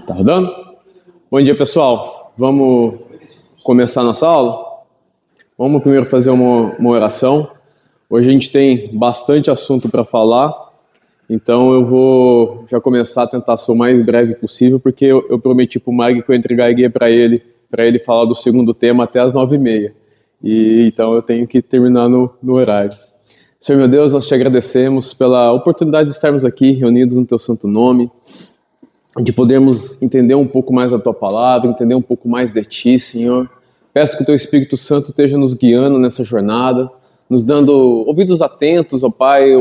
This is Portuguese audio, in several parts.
Tá rodando? Bom dia, pessoal. Vamos começar a nossa aula? Vamos primeiro fazer uma oração. Hoje a gente tem bastante assunto para falar, então eu vou já começar a tentar ser o mais breve possível, porque eu prometi para o Mag que eu entregaria para ele falar do segundo tema até as 9h30. E então eu tenho que terminar no horário. Senhor meu Deus, nós te agradecemos pela oportunidade de estarmos aqui reunidos no teu santo nome, de podermos entender um pouco mais da tua palavra, entender um pouco mais de ti, Senhor. Peço que o teu Espírito Santo esteja nos guiando nessa jornada, nos dando ouvidos atentos, ó Pai,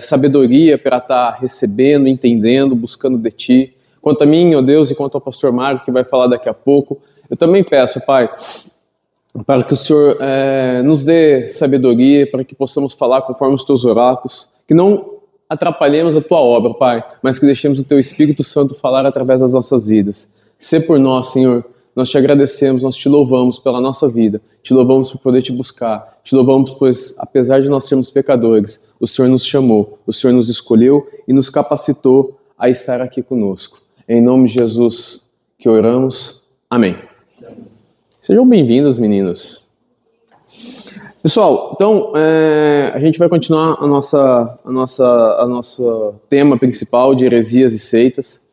sabedoria para estar recebendo, entendendo, buscando de ti. Quanto a mim, ó Deus, e quanto ao pastor Mário, que vai falar daqui a pouco, eu também peço, Pai, para que o Senhor nos dê sabedoria, para que possamos falar conforme os teus oráculos, que não atrapalhemos a tua obra, Pai, mas que deixemos o teu Espírito Santo falar através das nossas vidas. Sê por nós, Senhor, nós te agradecemos, nós te louvamos pela nossa vida, te louvamos por poder te buscar, te louvamos pois, apesar de nós sermos pecadores, o Senhor nos chamou, o Senhor nos escolheu e nos capacitou a estar aqui conosco. Em nome de Jesus que oramos. Amém. Sejam bem-vindas, meninas. Pessoal, então, a gente vai continuar a nosso tema principal de heresias e seitas.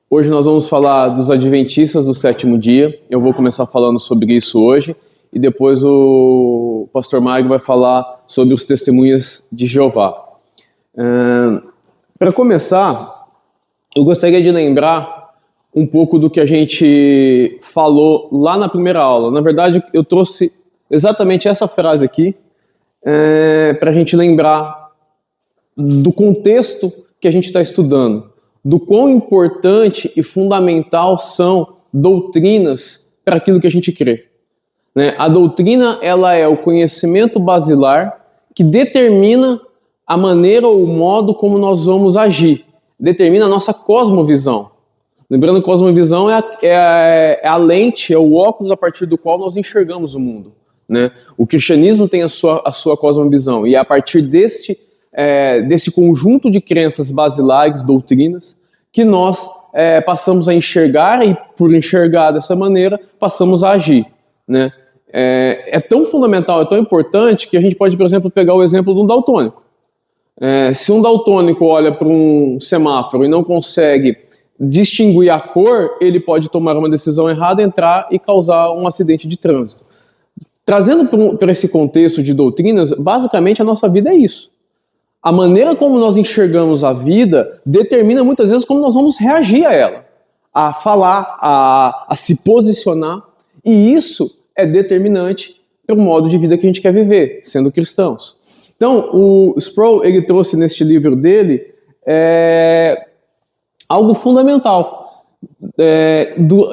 Hoje nós vamos falar dos adventistas do sétimo dia. Eu vou começar falando sobre isso hoje e depois o pastor Mário vai falar sobre os testemunhas de Jeová. Para começar, eu gostaria de lembrar um pouco do que a gente falou lá na primeira aula. Na verdade, eu trouxe exatamente essa frase aqui para a gente lembrar do contexto que a gente está estudando, do quão importante e fundamental são doutrinas para aquilo que a gente crê. Né? A doutrina, ela é o conhecimento basilar que determina a maneira ou o modo como nós vamos agir, determina a nossa cosmovisão. Lembrando que a cosmovisão é a lente, é o óculos a partir do qual nós enxergamos o mundo. Né? O cristianismo tem a sua cosmovisão, e é a partir desse conjunto de crenças basilares, doutrinas, que nós passamos a enxergar, e por enxergar dessa maneira, passamos a agir. Né? É tão fundamental, é tão importante, que a gente pode, por exemplo, pegar o exemplo de um daltônico. Se um daltônico olha para um semáforo e não consegue distinguir a cor, ele pode tomar uma decisão errada, entrar e causar um acidente de trânsito. Trazendo para esse contexto de doutrinas, basicamente a nossa vida é isso. A maneira como nós enxergamos a vida determina muitas vezes como nós vamos reagir a ela, a falar, a se posicionar, e isso é determinante para o modo de vida que a gente quer viver, sendo cristãos. Então, o Sproul, ele trouxe neste livro dele algo fundamental,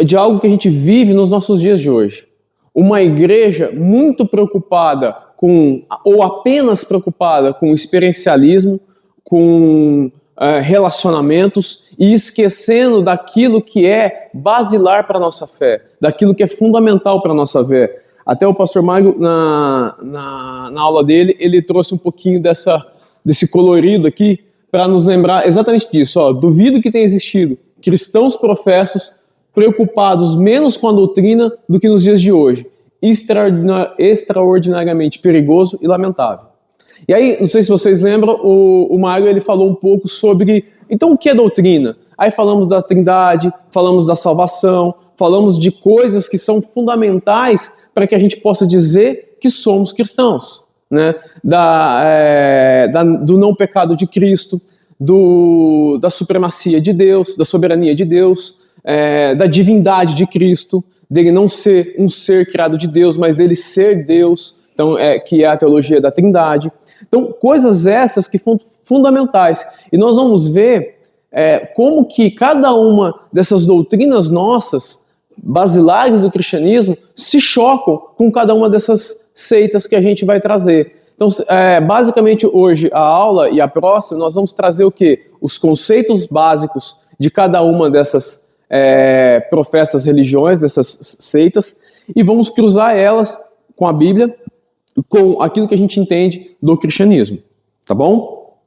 de algo que a gente vive nos nossos dias de hoje. Uma igreja muito preocupada ou apenas preocupada com experiencialismo, com relacionamentos, e esquecendo daquilo que é basilar para a nossa fé, daquilo que é fundamental para a nossa fé. Até o pastor Mário, na aula dele, ele trouxe um pouquinho desse colorido aqui, para nos lembrar exatamente disso. Duvido que tenha existido cristãos professos preocupados menos com a doutrina do que nos dias de hoje. Extraordinariamente perigoso e lamentável. E aí, não sei se vocês lembram, o Mário ele falou um pouco sobre, então, o que é doutrina? Aí falamos da Trindade, falamos da salvação, falamos de coisas que são fundamentais para que a gente possa dizer que somos cristãos. Né? Do não pecado de Cristo, da supremacia de Deus, da soberania de Deus, da divindade de Cristo, dele não ser um ser criado de Deus, mas dele ser Deus, então, que é a teologia da Trindade. Então, coisas essas que são fundamentais. E nós vamos ver como que cada uma dessas doutrinas nossas, basilares do cristianismo, se chocam com cada uma dessas seitas que a gente vai trazer. Então, basicamente, hoje, a aula e a próxima, nós vamos trazer o quê? Os conceitos básicos de cada uma dessas professas religiões, dessas seitas, e vamos cruzar elas com a Bíblia, com aquilo que a gente entende do cristianismo. Tá bom?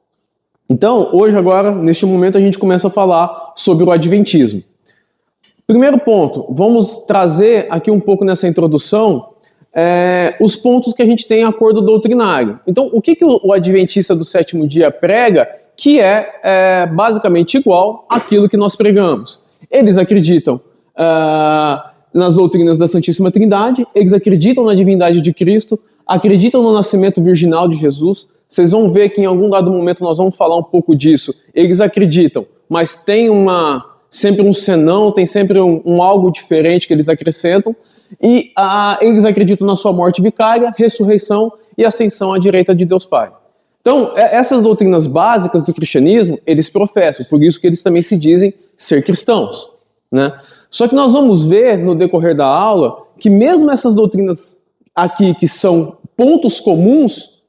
Então, hoje, agora, neste momento, a gente começa a falar sobre o Adventismo. Primeiro ponto, vamos trazer aqui um pouco nessa introdução os pontos que a gente tem em acordo doutrinário. Então, o que o Adventista do sétimo dia prega, que é basicamente igual àquilo que nós pregamos. Eles acreditam nas doutrinas da Santíssima Trindade, eles acreditam na divindade de Cristo, acreditam no nascimento virginal de Jesus. Vocês vão ver que em algum dado momento nós vamos falar um pouco disso. Eles acreditam, mas tem sempre um senão, tem sempre um algo diferente que eles acrescentam. E eles acreditam na sua morte vicária, ressurreição e ascensão à direita de Deus Pai. Então, essas doutrinas básicas do cristianismo, eles professam, por isso que eles também se dizem ser cristãos, né? Só que nós vamos ver no decorrer da aula que mesmo essas doutrinas aqui, que são pontos comuns,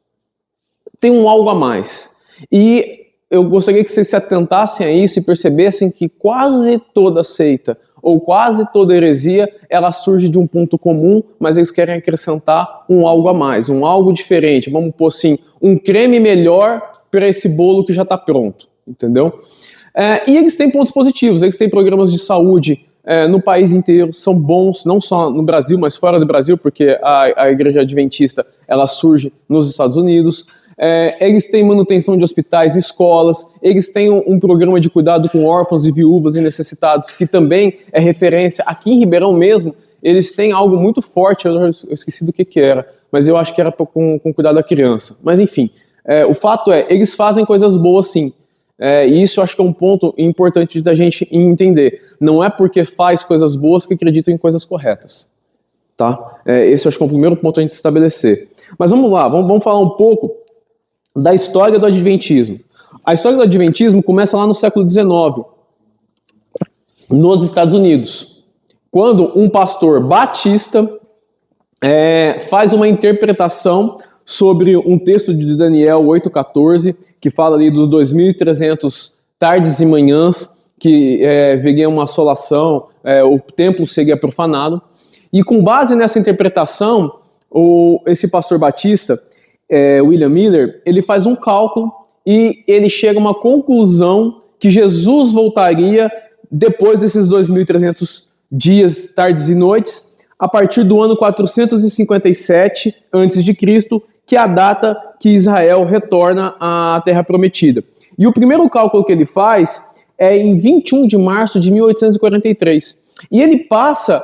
tem um algo a mais. E eu gostaria que vocês se atentassem a isso e percebessem que quase toda seita ou quase toda heresia, ela surge de um ponto comum, mas eles querem acrescentar um algo a mais, um algo diferente. Vamos pôr assim, um creme melhor para esse bolo que já está pronto, entendeu? E eles têm pontos positivos, eles têm programas de saúde no país inteiro, são bons, não só no Brasil, mas fora do Brasil, porque a Igreja Adventista, ela surge nos Estados Unidos. Eles têm manutenção de hospitais, escolas, eles têm um programa de cuidado com órfãos e viúvas e necessitados, que também é referência. Aqui em Ribeirão mesmo, eles têm algo muito forte, eu esqueci do que era, mas eu acho que era com cuidado da criança. Mas enfim, o fato eles fazem coisas boas sim. E isso eu acho que é um ponto importante da gente entender. Não é porque faz coisas boas que acredita em coisas corretas. Tá? Esse eu acho que é o primeiro ponto a gente estabelecer. Mas vamos lá, vamos falar um pouco da história do Adventismo. A história do Adventismo começa lá no século XIX, nos Estados Unidos, quando um pastor batista faz uma interpretação sobre um texto de Daniel 8,14, que fala ali dos 2.300 tardes e manhãs, que viria uma assolação, o templo seria profanado. E com base nessa interpretação, esse pastor batista, William Miller, ele faz um cálculo e ele chega a uma conclusão que Jesus voltaria depois desses 2.300 dias, tardes e noites, a partir do ano 457 a.C., que é a data que Israel retorna à Terra Prometida. E o primeiro cálculo que ele faz é em 21 de março de 1843. E ele passa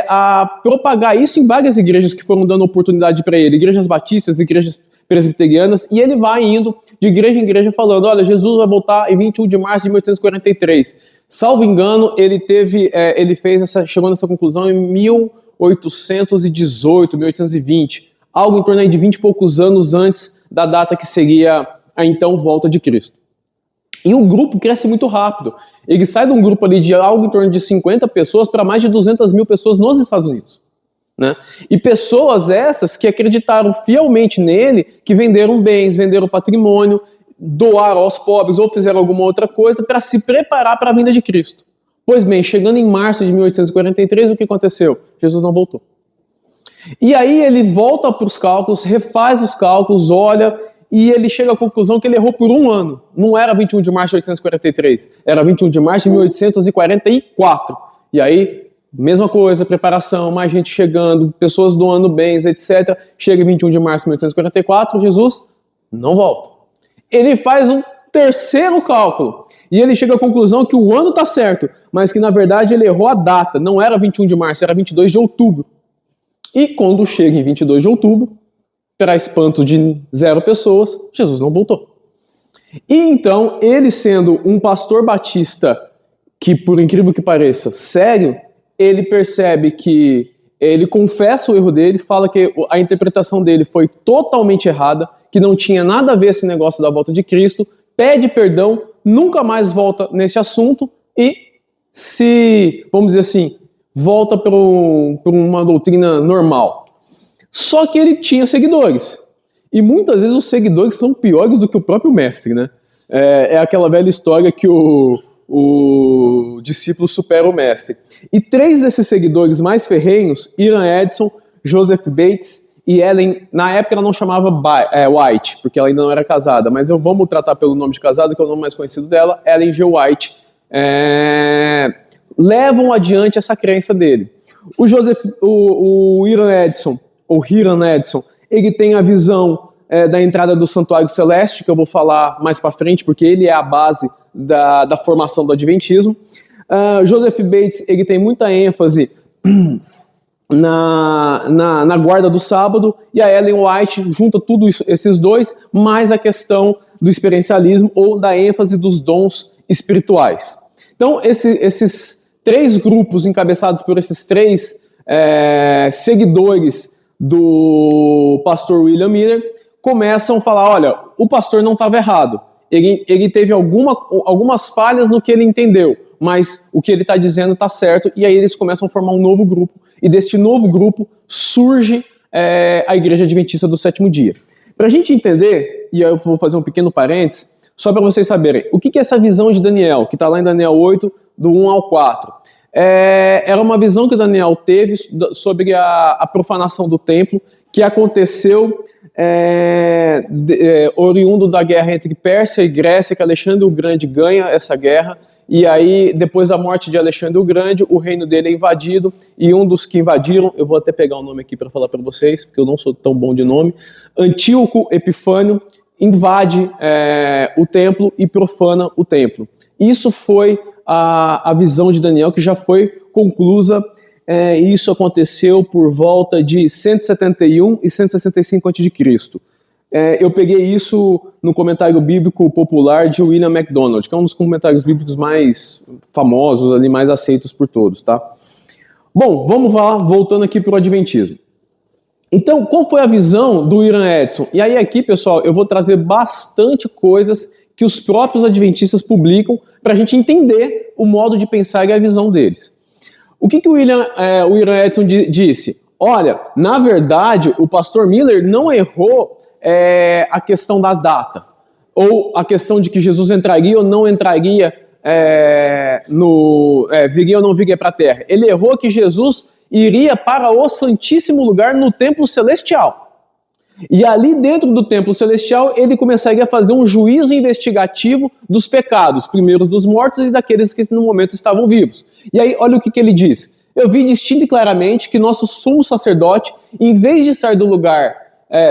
a propagar isso em várias igrejas que foram dando oportunidade para ele, igrejas batistas, igrejas presbiterianas, e ele vai indo de igreja em igreja falando, olha, Jesus vai voltar em 21 de março de 1843. Salvo engano, chegou nessa conclusão em 1818, 1820, algo em torno aí de 20 e poucos anos antes da data que seria a então volta de Cristo. E o grupo cresce muito rápido. Ele sai de um grupo ali de algo em torno de 50 pessoas para mais de 200 mil pessoas nos Estados Unidos. Né? E pessoas essas que acreditaram fielmente nele, que venderam bens, venderam patrimônio, doaram aos pobres ou fizeram alguma outra coisa para se preparar para a vinda de Cristo. Pois bem, chegando em março de 1843, o que aconteceu? Jesus não voltou. E aí ele volta para os cálculos, refaz os cálculos, olha, e ele chega à conclusão que ele errou por um ano. Não era 21 de março de 1843, era 21 de março de 1844. E aí, mesma coisa, preparação, mais gente chegando, pessoas doando bens, etc. Chega 21 de março de 1844, Jesus não volta. Ele faz um terceiro cálculo, e ele chega à conclusão que o ano está certo, mas que na verdade ele errou a data, não era 21 de março, era 22 de outubro. E quando chega em 22 de outubro, para espanto de 0 pessoas, Jesus não voltou. E então, ele sendo um pastor batista, que por incrível que pareça, sério, ele percebe que ele confessa o erro dele, fala que a interpretação dele foi totalmente errada, que não tinha nada a ver esse negócio da volta de Cristo, pede perdão, nunca mais volta nesse assunto e vamos dizer assim, volta para uma doutrina normal. Só que ele tinha seguidores. E muitas vezes os seguidores são piores do que o próprio mestre, né? É aquela velha história que o discípulo supera o mestre. E 3 desses seguidores mais ferrenhos, Ian Edson, Joseph Bates e Ellen, na época ela não chamava White, porque ela ainda não era casada, mas vamos tratar pelo nome de casada, que é o nome mais conhecido dela, Ellen G. White, levam adiante essa crença dele. O Hiram Edson, ele tem a visão da entrada do Santuário Celeste, que eu vou falar mais para frente, porque ele é a base da formação do Adventismo. Joseph Bates, ele tem muita ênfase na guarda do sábado, e a Ellen White junta tudo isso, esses dois, mais a questão do experiencialismo ou da ênfase dos dons espirituais. Então, esses três grupos encabeçados por esses três seguidores do pastor William Miller começam a falar, olha, o pastor não estava errado, ele teve algumas falhas no que ele entendeu, mas o que ele está dizendo está certo, e aí eles começam a formar um novo grupo, e deste novo grupo surge a Igreja Adventista do Sétimo Dia. Para a gente entender, e eu vou fazer um pequeno parênteses, só para vocês saberem, o que é essa visão de Daniel, que está lá em Daniel 8, do 1 ao 4? Era uma visão que Daniel teve sobre a profanação do templo, que aconteceu oriundo da guerra entre Pérsia e Grécia, que Alexandre o Grande ganha essa guerra, e aí, depois da morte de Alexandre o Grande, o reino dele é invadido, e um dos que invadiram, eu vou até pegar o nome aqui para falar para vocês, porque eu não sou tão bom de nome, Antíoco Epifânio, invade o templo e profana o templo. Isso foi a visão de Daniel, que já foi conclusa, e isso aconteceu por volta de 171 e 165 a.C. Eu peguei isso no comentário bíblico popular de William MacDonald, que é um dos comentários bíblicos mais famosos, ali, mais aceitos por todos, tá? Bom, vamos lá, voltando aqui para o Adventismo. Então, qual foi a visão do Hiram Edson? E aí aqui, pessoal, eu vou trazer bastante coisas que os próprios adventistas publicam para a gente entender o modo de pensar e a visão deles. O que o Hiram Edson disse? Olha, na verdade, o pastor Miller não errou a questão da data, ou a questão de que Jesus entraria ou não entraria, viria ou não viria para a terra. Ele errou que Jesus iria para o Santíssimo Lugar no templo celestial. E ali dentro do templo celestial, ele começaria a fazer um juízo investigativo dos pecados, primeiro dos mortos e daqueles que no momento estavam vivos. E aí, olha o que ele diz. Eu vi distinto e claramente que nosso sumo sacerdote, em vez de sair do lugar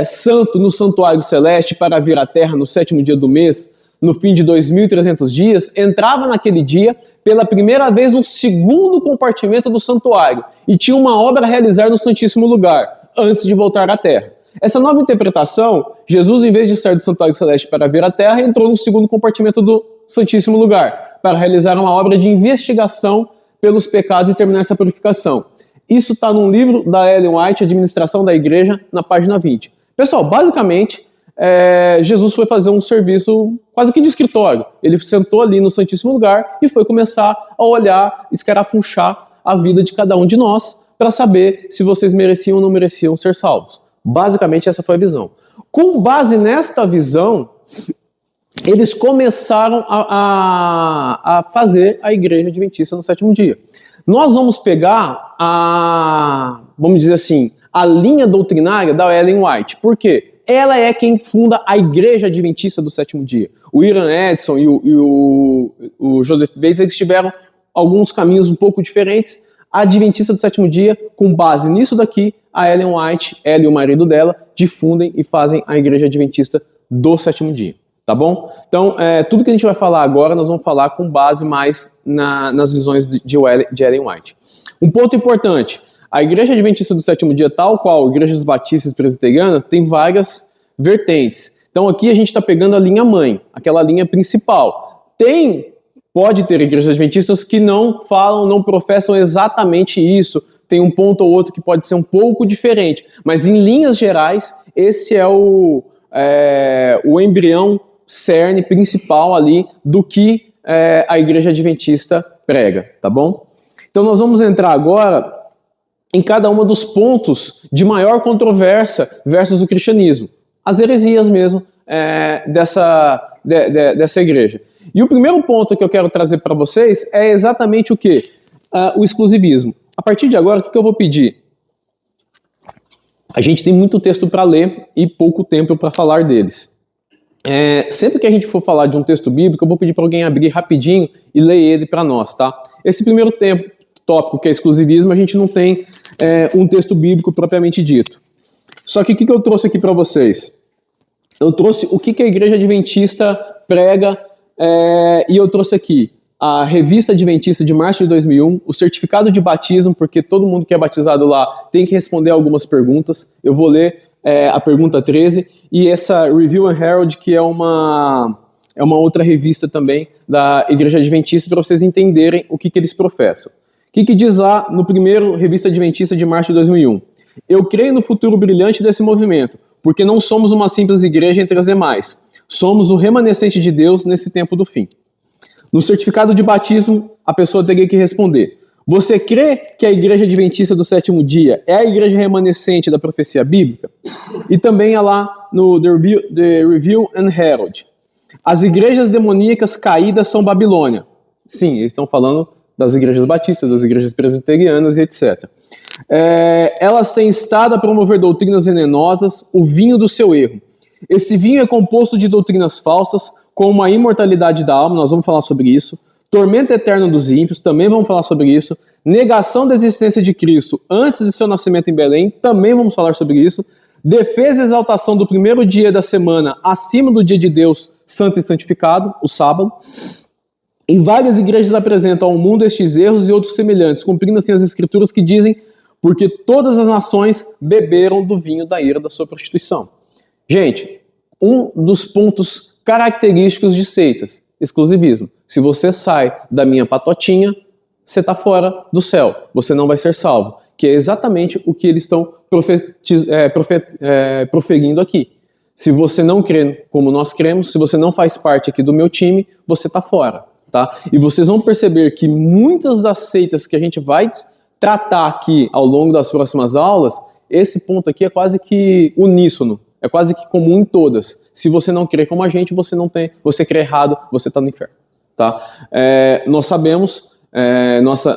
santo no santuário celeste para vir à terra no sétimo dia do mês, no fim de 2.300 dias, entrava naquele dia pela primeira vez no segundo compartimento do santuário e tinha uma obra a realizar no Santíssimo Lugar, antes de voltar à terra. Essa nova interpretação, Jesus, em vez de sair do santuário celeste para vir à terra, entrou no segundo compartimento do Santíssimo Lugar, para realizar uma obra de investigação pelos pecados e terminar essa purificação. Isso está num livro da Ellen White, Administração da Igreja, na página 20. Pessoal, basicamente, Jesus foi fazer um serviço quase que de escritório. Ele sentou ali no Santíssimo Lugar e foi começar a olhar, escarafunchar a vida de cada um de nós para saber se vocês mereciam ou não mereciam ser salvos. Basicamente, essa foi a visão. Com base nesta visão, eles começaram a fazer a Igreja Adventista no sétimo dia. Nós vamos pegar vamos dizer assim, a linha doutrinária da Ellen White. Por quê? Ela é quem funda a Igreja Adventista do sétimo dia. O Hiram Edson e o Joseph Bates, eles tiveram alguns caminhos um pouco diferentes. A Adventista do sétimo dia, com base nisso daqui, a Ellen White, ela e o marido dela, difundem e fazem a Igreja Adventista do sétimo dia. Tá bom? Então, tudo que a gente vai falar agora, nós vamos falar com base mais nas visões de Ellen White. Um ponto importante, a Igreja Adventista do sétimo dia, tal qual igrejas batistas e presbiterianas, tem várias vertentes. Então, aqui a gente está pegando a linha mãe, aquela linha principal. Pode ter igrejas adventistas que não falam, não professam exatamente isso, tem um ponto ou outro que pode ser um pouco diferente, mas em linhas gerais, esse é o embrião cerne principal ali do que a Igreja Adventista prega, tá bom? Então nós vamos entrar agora em cada um dos pontos de maior controvérsia versus o cristianismo, as heresias mesmo dessa igreja. E o primeiro ponto que eu quero trazer para vocês é exatamente o quê? O exclusivismo. A partir de agora, o que eu vou pedir? a gente tem muito texto para ler e pouco tempo para falar deles. Sempre que a gente for falar de um texto bíblico, eu vou pedir para alguém abrir rapidinho e ler ele para nós, tá? Esse primeiro tópico, que é exclusivismo, a gente não tem um texto bíblico propriamente dito. Só que o que eu trouxe aqui para vocês? Eu trouxe o que a Igreja Adventista prega, e eu trouxe aqui a Revista Adventista de março de 2001, o certificado de batismo, porque todo mundo que é batizado lá tem que responder algumas perguntas. Eu vou ler a pergunta 13, e essa Review and Herald, que é uma outra revista também da Igreja Adventista, para vocês entenderem o que eles professam. O que diz lá no primeiro Revista Adventista de março de 2001? Eu creio no futuro brilhante desse movimento, porque não somos uma simples igreja entre as demais. Somos o remanescente de Deus nesse tempo do fim. No certificado de batismo, a pessoa teria que responder: você crê que a Igreja Adventista do Sétimo Dia é a igreja remanescente da profecia bíblica? E também é lá no The Review and Herald. As igrejas demoníacas caídas são Babilônia. Sim, eles estão falando das igrejas batistas, das igrejas presbiterianas e etc. Elas têm estado a promover doutrinas venenosas, o vinho do seu erro. Esse vinho é composto de doutrinas falsas, como a imortalidade da alma, nós vamos falar sobre isso, tormento eterno dos ímpios, também vamos falar sobre isso, negação da existência de Cristo antes de seu nascimento em Belém, também vamos falar sobre isso, defesa e exaltação do primeiro dia da semana acima do dia de Deus santo e santificado, o sábado. Em várias igrejas apresentam ao mundo estes erros e outros semelhantes, cumprindo assim as escrituras que dizem: porque todas as nações beberam do vinho da ira da sua prostituição. Gente, um dos pontos característicos de seitas, exclusivismo. Se você sai da minha patotinha, você está fora do céu, você não vai ser salvo. Que é exatamente o que eles estão proferindo aqui. Se você não crê como nós cremos, se você não faz parte aqui do meu time, você está fora. Tá? E vocês vão perceber que muitas das seitas que a gente vai tratar aqui ao longo das próximas aulas, esse ponto aqui é quase que uníssono, é quase que comum em todas. Se você não crê como a gente, você crê errado, você está no inferno. Tá? Nós sabemos,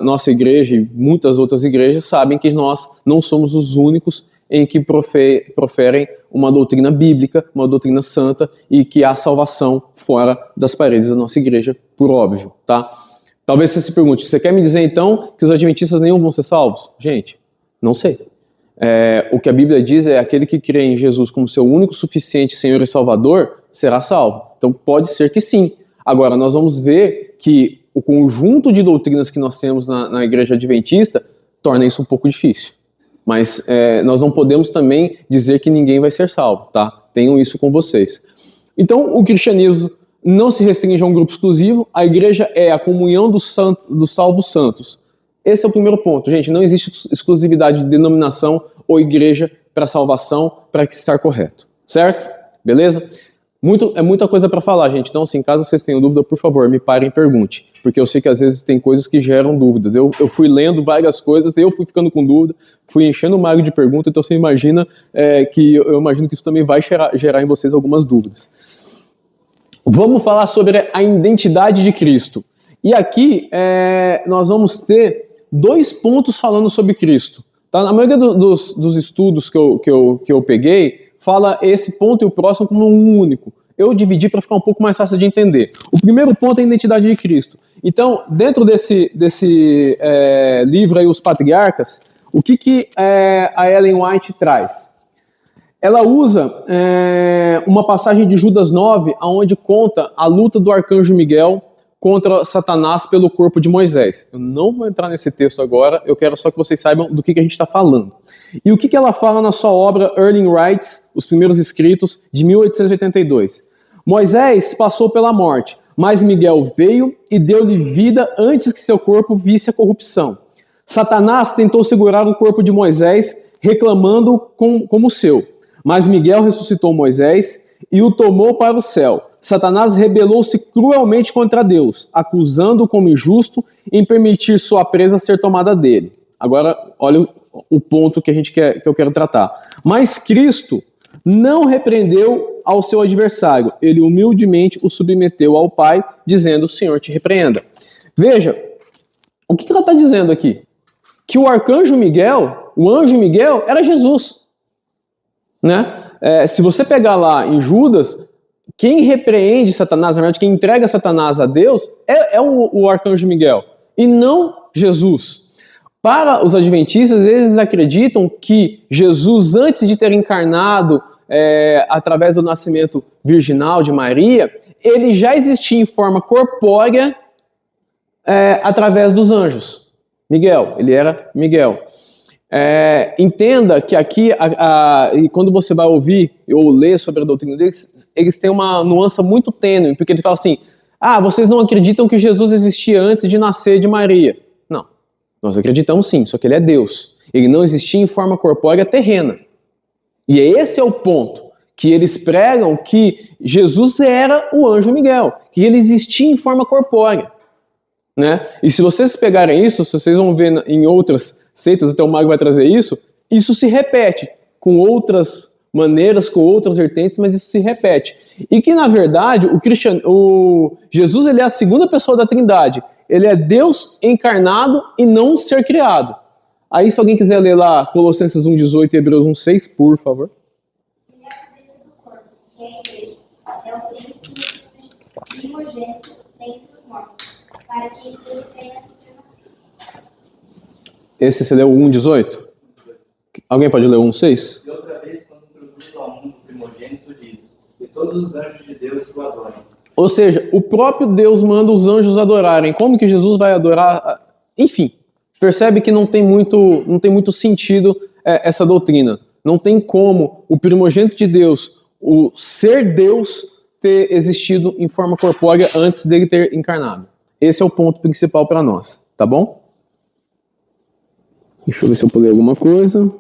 nossa igreja e muitas outras igrejas sabem que nós não somos os únicos em que proferem uma doutrina bíblica, uma doutrina santa, e que há salvação fora das paredes da nossa igreja, por óbvio, tá? Talvez você se pergunte: você quer me dizer então que os adventistas nenhum vão ser salvos? Gente, não sei. O que a Bíblia diz é: aquele que crê em Jesus como seu único, suficiente Senhor e Salvador, será salvo. Então pode ser que sim. Agora, nós vamos ver que o conjunto de doutrinas que nós temos na igreja adventista torna isso um pouco difícil. Mas nós não podemos também dizer que ninguém vai ser salvo, tá? Tenham isso com vocês. Então, o cristianismo não se restringe a um grupo exclusivo, a igreja é a comunhão dos salvos santos. Esse é o primeiro ponto, gente. Não existe exclusividade de denominação ou igreja para salvação, para estar correto. Certo? Beleza? É muita coisa para falar, gente. Então, assim, caso vocês tenham dúvida, por favor, me parem e pergunte. Porque eu sei que às vezes tem coisas que geram dúvidas. Eu fui lendo várias coisas, eu fui ficando com dúvida, fui enchendo o mar de perguntas, então você imagina eu imagino que isso também vai gerar em vocês algumas dúvidas. Vamos falar sobre a identidade de Cristo. E aqui nós vamos ter 2 pontos falando sobre Cristo. Tá? Na maioria dos estudos que eu peguei, fala esse ponto e o próximo como um único. Eu dividi para ficar um pouco mais fácil de entender. O primeiro ponto é a identidade de Cristo. Então, dentro desse livro aí, Os Patriarcas, o que a Ellen White traz? Ela usa uma passagem de Judas 9, onde conta a luta do arcanjo Miguel contra Satanás pelo corpo de Moisés. Eu não vou entrar nesse texto agora, eu quero só que vocês saibam do que a gente está falando. E o que ela fala na sua obra Early Rights, Os Primeiros Escritos, de 1882? Moisés passou pela morte, mas Miguel veio e deu-lhe vida antes que seu corpo visse a corrupção. Satanás tentou segurar o corpo de Moisés, reclamando como seu, mas Miguel ressuscitou Moisés e o tomou para o céu. Satanás rebelou-se cruelmente contra Deus, acusando-o como injusto em permitir sua presa ser tomada dele. Agora, olha o ponto que eu quero tratar. Mas Cristo não repreendeu ao seu adversário. Ele humildemente o submeteu ao Pai, dizendo: o Senhor te repreenda. Veja, o que ela está dizendo aqui? Que o arcanjo Miguel, o anjo Miguel, era Jesus. né? Se você pegar lá em Judas, quem repreende Satanás, na verdade, quem entrega Satanás a Deus é o arcanjo Miguel, e não Jesus. Para os adventistas, eles acreditam que Jesus, antes de ter encarnado através do nascimento virginal de Maria, ele já existia em forma corpórea através dos anjos. Miguel, ele era Miguel. Entenda que aqui, e quando você vai ouvir ou ler sobre a doutrina deles, eles têm uma nuance muito tênue, porque ele fala assim, vocês não acreditam que Jesus existia antes de nascer de Maria. Não, nós acreditamos sim, só que ele é Deus. Ele não existia em forma corpórea terrena. E esse é o ponto, que eles pregam que Jesus era o anjo Miguel, que ele existia em forma corpórea. Né? E se vocês pegarem isso, se vocês vão ver em outras seitas, até o Mago vai trazer isso se repete com outras maneiras, com outras vertentes, mas isso se repete. E que, na verdade, Jesus ele é a segunda pessoa da Trindade. Ele é Deus encarnado e não um ser criado. Aí, se alguém quiser ler lá Colossenses 1,18 e Hebreus 1,6, por favor. Ele é a cabeça do corpo, que é a igreja. É o príncipe primogênito dentre os mortos, para que ele tenha a supremacia. Esse você leu 1,18? Alguém pode ler 1,6? E outra vez, quando introduz ao mundo o primogênito, diz: e todos os anjos de Deus que o adorem. Ou seja, o próprio Deus manda os anjos adorarem. Como que Jesus vai adorar? Enfim, percebe que não tem muito sentido essa doutrina. Não tem como o primogênito de Deus, o ser Deus, ter existido em forma corpórea antes dele ter encarnado. Esse é o ponto principal para nós, tá bom? Deixa eu ver se eu pulei alguma coisa.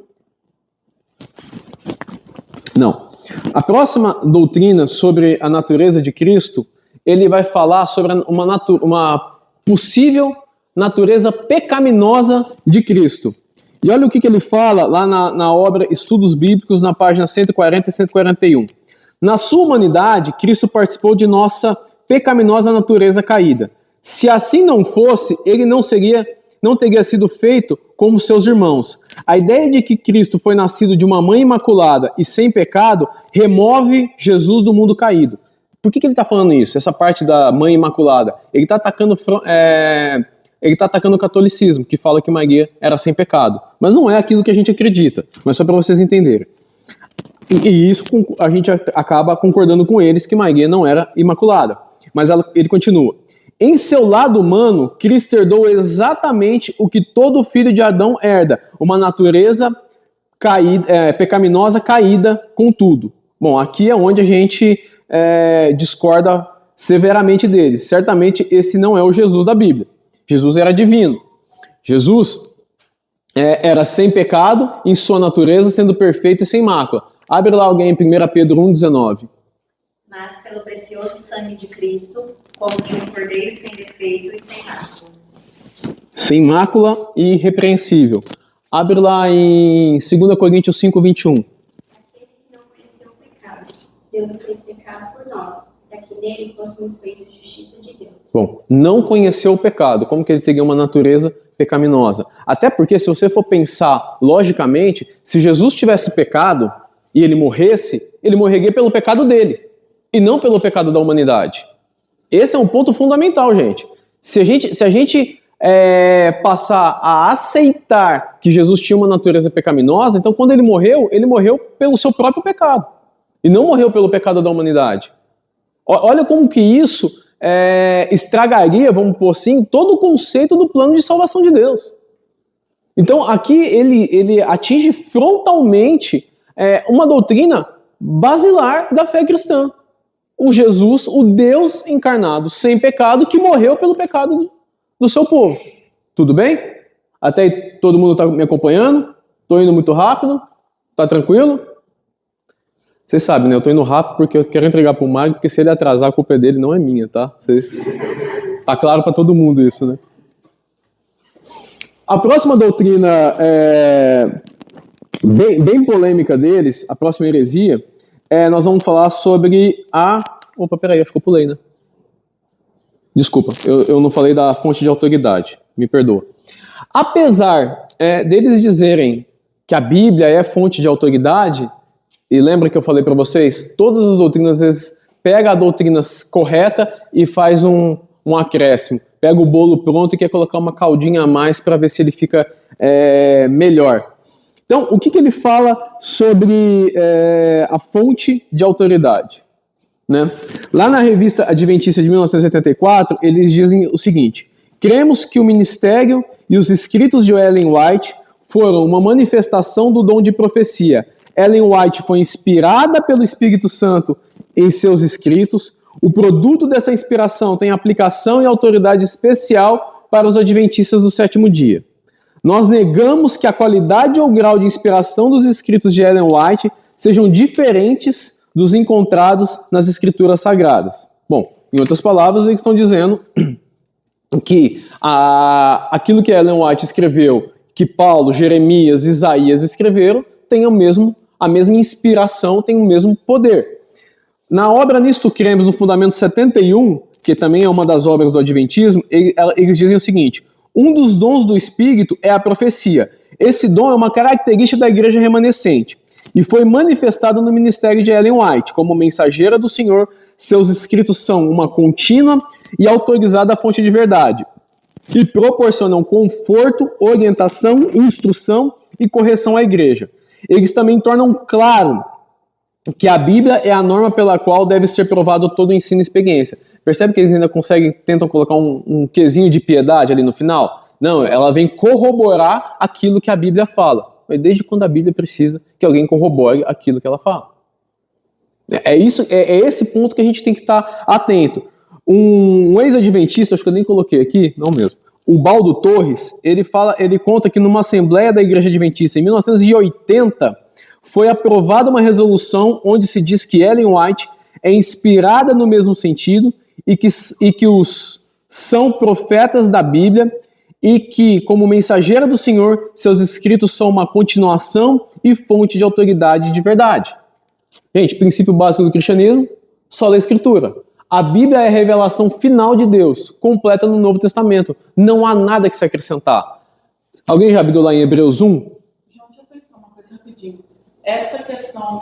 Não. A próxima doutrina sobre a natureza de Cristo, ele vai falar sobre uma possível natureza pecaminosa de Cristo. E olha o que ele fala lá na obra Estudos Bíblicos, na página 140 e 141. Na sua humanidade, Cristo participou de nossa pecaminosa natureza caída. Se assim não fosse, ele não teria sido feito como seus irmãos. A ideia de que Cristo foi nascido de uma mãe imaculada e sem pecado remove Jesus do mundo caído. Por que ele está falando isso? Essa parte da mãe imaculada. Ele está atacando o catolicismo, que fala que Maria era sem pecado. Mas não é aquilo que a gente acredita. Mas só para vocês entenderem. E isso a gente acaba concordando com eles que Maria não era imaculada. Mas ele continua. Em seu lado humano, Cristo herdou exatamente o que todo filho de Adão herda, uma natureza pecaminosa caída com tudo. Bom, aqui é onde a gente discorda severamente deles. Certamente esse não é o Jesus da Bíblia. Jesus era divino. Jesus era sem pecado em sua natureza, sendo perfeito e sem mácula. Abre lá alguém em 1 Pedro 1,19. Mas pelo precioso sangue de Cristo, como de um cordeiro sem defeito e sem mácula. Sem mácula e irrepreensível. Abre lá em 2 Coríntios 5,21. Aquele que não conheceu o pecado, Deus o fez pecado por nós, para que nele fôssemos feitos justiça de Deus. Bom, não conheceu o pecado. Como que ele teria uma natureza pecaminosa? Até porque, se você for pensar logicamente, se Jesus tivesse pecado e ele morreria pelo pecado dele, e não pelo pecado da humanidade. Esse é um ponto fundamental, gente. Se a gente passar a aceitar que Jesus tinha uma natureza pecaminosa, então quando ele morreu pelo seu próprio pecado, e não morreu pelo pecado da humanidade. Olha como que isso estragaria, vamos pôr assim, todo o conceito do plano de salvação de Deus. Então aqui ele atinge frontalmente uma doutrina basilar da fé cristã. O Jesus, o Deus encarnado, sem pecado, que morreu pelo pecado do seu povo. Tudo bem? Até aí todo mundo está me acompanhando? Estou indo muito rápido? Tá tranquilo? Vocês sabem, né? Eu estou indo rápido porque eu quero entregar para o Mário, porque se ele atrasar, a culpa é dele, não é minha, tá? Tá claro para todo mundo isso, né? A próxima doutrina, bem polêmica deles, a próxima heresia, nós vamos falar sobre Opa, peraí, acho que eu pulei, né? Desculpa, eu não falei da fonte de autoridade, me perdoa. Apesar deles dizerem que a Bíblia é fonte de autoridade, E lembra que eu falei para vocês? Todas as doutrinas, às vezes, pega a doutrina correta e faz um acréscimo. Pega o bolo pronto e quer colocar uma caldinha a mais para ver se ele fica melhor. Então, o que ele fala sobre a fonte de autoridade? Né? Lá na revista Adventista de 1984, eles dizem o seguinte: cremos que o ministério e os escritos de Ellen White foram uma manifestação do dom de profecia. Ellen White foi inspirada pelo Espírito Santo em seus escritos. O produto dessa inspiração tem aplicação e autoridade especial para os adventistas do sétimo dia. Nós negamos que a qualidade ou grau de inspiração dos escritos de Ellen White sejam diferentes dos encontrados nas escrituras sagradas. Bom, em outras palavras, eles estão dizendo que aquilo que Ellen White escreveu, que Paulo, Jeremias, Isaías escreveram, tem a mesma inspiração, tem o mesmo poder. Na obra Nisto Cremos, no Fundamento 71, que também é uma das obras do Adventismo, eles dizem o seguinte: um dos dons do Espírito é a profecia. Esse dom é uma característica da igreja remanescente e foi manifestado no ministério de Ellen White. Como mensageira do Senhor, seus escritos são uma contínua e autorizada fonte de verdade e proporcionam conforto, orientação, instrução e correção à igreja. Eles também tornam claro que a Bíblia é a norma pela qual deve ser provado todo o ensino e experiência. Percebe que eles ainda tentam colocar um quesinho de piedade ali no final? Não, ela vem corroborar aquilo que a Bíblia fala. Mas desde quando a Bíblia precisa que alguém corrobore aquilo que ela fala? É esse ponto que a gente tem que estar atento. Um ex-adventista, acho que eu nem coloquei aqui, não mesmo, o Baldo Torres, ele conta que numa assembleia da Igreja Adventista em 1980, foi aprovada uma resolução onde se diz que Ellen White é inspirada no mesmo sentido e que os são profetas da Bíblia e que, como mensageira do Senhor, seus escritos são uma continuação e fonte de autoridade de verdade. Gente, princípio básico do cristianismo, só a Escritura. A Bíblia é a revelação final de Deus, completa no Novo Testamento. Não há nada que se acrescentar. Alguém já abriu lá em Hebreus 1? João, deixa eu perguntar uma coisa rapidinho. Essa questão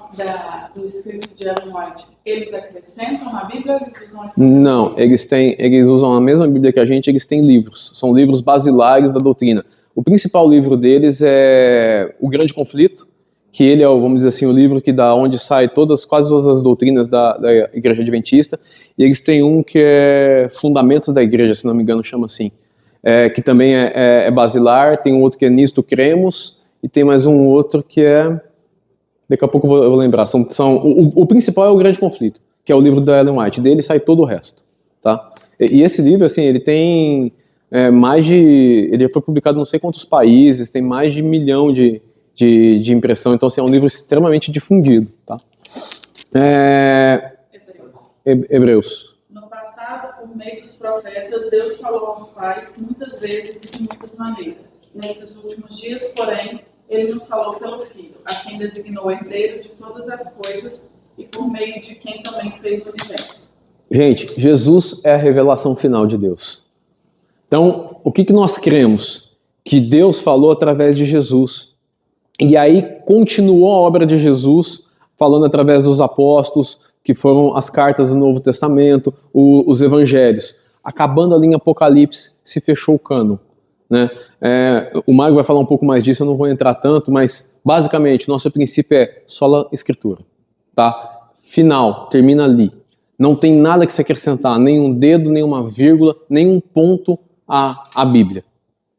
do escrito de Ellen White, eles acrescentam na Bíblia ou eles usam essa? Não, eles usam a mesma Bíblia que a gente, eles têm livros. São livros basilares da doutrina. O principal livro deles é O Grande Conflito, que ele é, vamos dizer assim, o livro da onde sai quase todas as doutrinas da Igreja Adventista. E eles têm um que é Fundamentos da Igreja, se não me engano, chama assim. Que também é basilar. Tem um outro que é Nisto Cremos. E tem mais um outro que é... Daqui a pouco eu vou lembrar. O principal é O Grande Conflito, que é o livro da Ellen White. Dele sai todo o resto. Tá? E esse livro, assim, ele tem ele foi publicado em não sei quantos países, tem mais de 1 milhão de impressão. Então, assim, é um livro extremamente difundido. Tá? Hebreus. No passado, por meio dos profetas, Deus falou aos pais muitas vezes e de muitas maneiras. Nesses últimos dias, porém, Ele nos falou pelo Filho, a quem designou herdeiro de todas as coisas e por meio de quem também fez o universo. Gente, Jesus é a revelação final de Deus. Então, o que nós cremos? Que Deus falou através de Jesus. E aí continuou a obra de Jesus, falando através dos apóstolos, que foram as cartas do Novo Testamento, os evangelhos. Acabando ali em Apocalipse, se fechou o cânon. Né? O Mário vai falar um pouco mais disso, eu não vou entrar tanto, mas basicamente nosso princípio é sola escritura, tá? Final, termina ali. Não tem nada que se acrescentar, nem um dedo, nem uma vírgula, nem um ponto à Bíblia.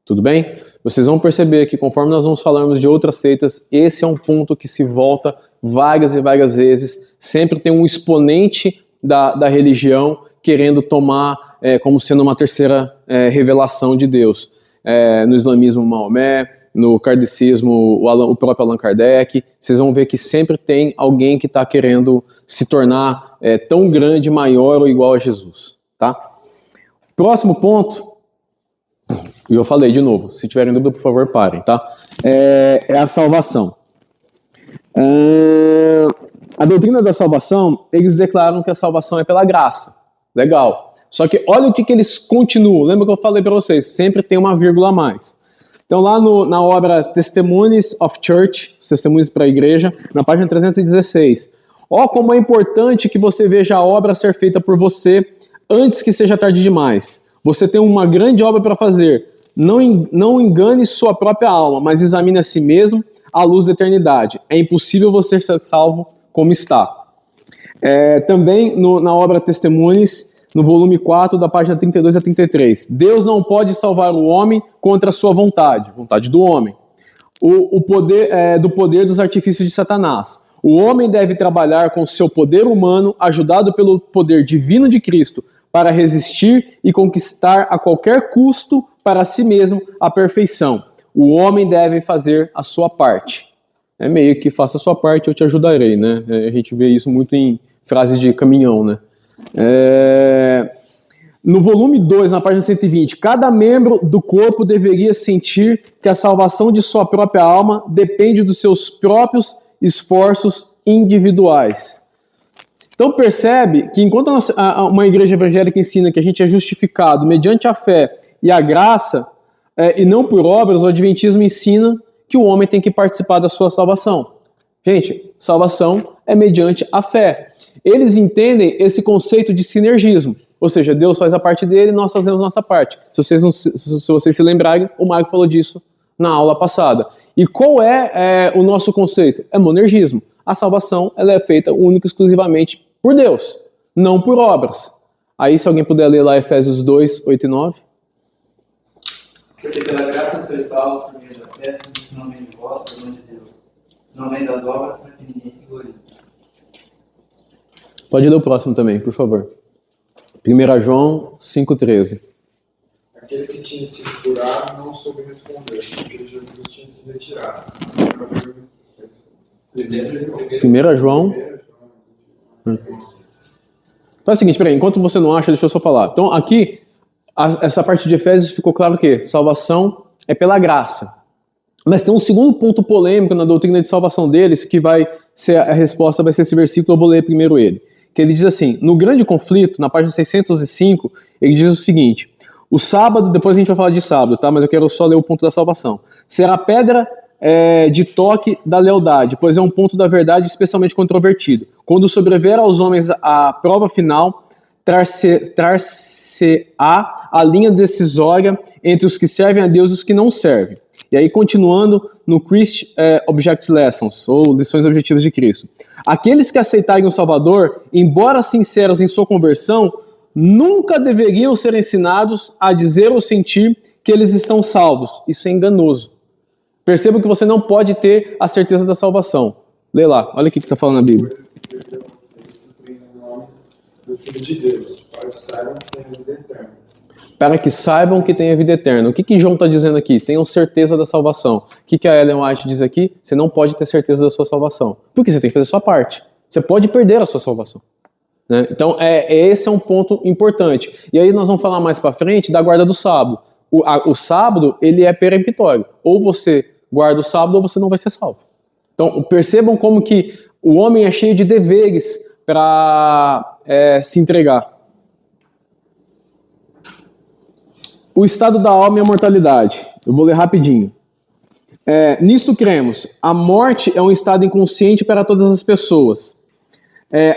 Tudo bem? Vocês vão perceber que conforme nós vamos falarmos de outras seitas, esse é um ponto que se volta várias e várias vezes. Sempre tem um exponente da religião querendo tomar como sendo uma terceira revelação de Deus. No islamismo, Maomé, no kardecismo, o próprio Allan Kardec. Vocês vão ver que sempre tem alguém que está querendo se tornar tão grande, maior ou igual a Jesus. Tá? Próximo ponto, e eu falei de novo, se tiverem dúvida, por favor, parem. Tá? É a salvação. A doutrina da salvação, eles declaram que a salvação é pela graça. Legal. Só que olha o que eles continuam. Lembra que eu falei para vocês? Sempre tem uma vírgula a mais. Então, lá na obra Testimonies of Church, Testemunhos para a Igreja, na página 316. Ó, como é importante que você veja a obra ser feita por você antes que seja tarde demais. Você tem uma grande obra para fazer. Não engane sua própria alma, mas examine a si mesmo à luz da eternidade. É impossível você ser salvo como está. Também na obra Testemunhos, no volume 4, da página 32 a 33. Deus não pode salvar o homem contra a sua vontade do homem, do poder dos artifícios de Satanás. O homem deve trabalhar com seu poder humano, ajudado pelo poder divino de Cristo, para resistir e conquistar a qualquer custo para si mesmo a perfeição. O homem deve fazer a sua parte. É meio que faça a sua parte, eu te ajudarei, né? A gente vê isso muito em frase de caminhão, né? No volume 2, na página 120, cada membro do corpo deveria sentir que a salvação de sua própria alma depende dos seus próprios esforços individuais. Então percebe que enquanto uma igreja evangélica ensina que a gente é justificado mediante a fé e a graça, e não por obras, o adventismo ensina que o homem tem que participar da sua salvação. Gente, salvação é mediante a fé. Eles entendem esse conceito de sinergismo, ou seja, Deus faz a parte dele e nós fazemos a nossa parte. Se vocês se lembrarem, o Marco falou disso na aula passada. E qual é o nosso conceito? É monergismo. A salvação ela é feita única e exclusivamente por Deus, não por obras. Aí, se alguém puder ler lá Efésios 2, 8 e 9. Porque pela graça sois salvos por meio da fé, isso não vem de vós, é dom de Deus. Não vem das obras, para que ninguém se glorie. Pode ler o próximo também, por favor. 1 João 5,13. Aquele que tinha sido curado não soube responder, porque Jesus tinha se retirado. 1 João. Então é o seguinte, peraí, enquanto você não acha, deixa eu só falar. Então aqui, essa parte de Efésios ficou claro que salvação é pela graça. Mas tem um segundo ponto polêmico na doutrina de salvação deles, que vai ser a resposta, vai ser esse versículo, eu vou ler primeiro ele. Que ele diz assim, no grande conflito, na página 605, ele diz o seguinte, o sábado, depois a gente vai falar de sábado, tá? Mas eu quero só ler o ponto da salvação. Será pedra de toque da lealdade, pois é um ponto da verdade especialmente controvertido. Quando sobrevier aos homens a prova final, trar-se-á a linha decisória entre os que servem a Deus e os que não servem. E aí, continuando no Christ Object Lessons, ou Lições Objetivas de Cristo. Aqueles que aceitarem o Salvador, embora sinceros em sua conversão, nunca deveriam ser ensinados a dizer ou sentir que eles estão salvos. Isso é enganoso. Perceba que você não pode ter a certeza da salvação. Lê lá, olha o que está falando na Bíblia. Do Filho de Deus, para que saibam que tem vida eterna. Para que saibam que tem a vida eterna. O que João está dizendo aqui? Tenham certeza da salvação. O que a Ellen White diz aqui? Você não pode ter certeza da sua salvação. Porque você tem que fazer a sua parte. Você pode perder a sua salvação. Né? Então, esse é um ponto importante. E aí nós vamos falar mais para frente da guarda do sábado. O sábado, ele é peremptório. Ou você guarda o sábado ou você não vai ser salvo. Então, percebam como que o homem é cheio de deveres para se entregar. O estado da alma e a mortalidade. Eu vou ler rapidinho. Nisto cremos. A morte é um estado inconsciente para todas as pessoas.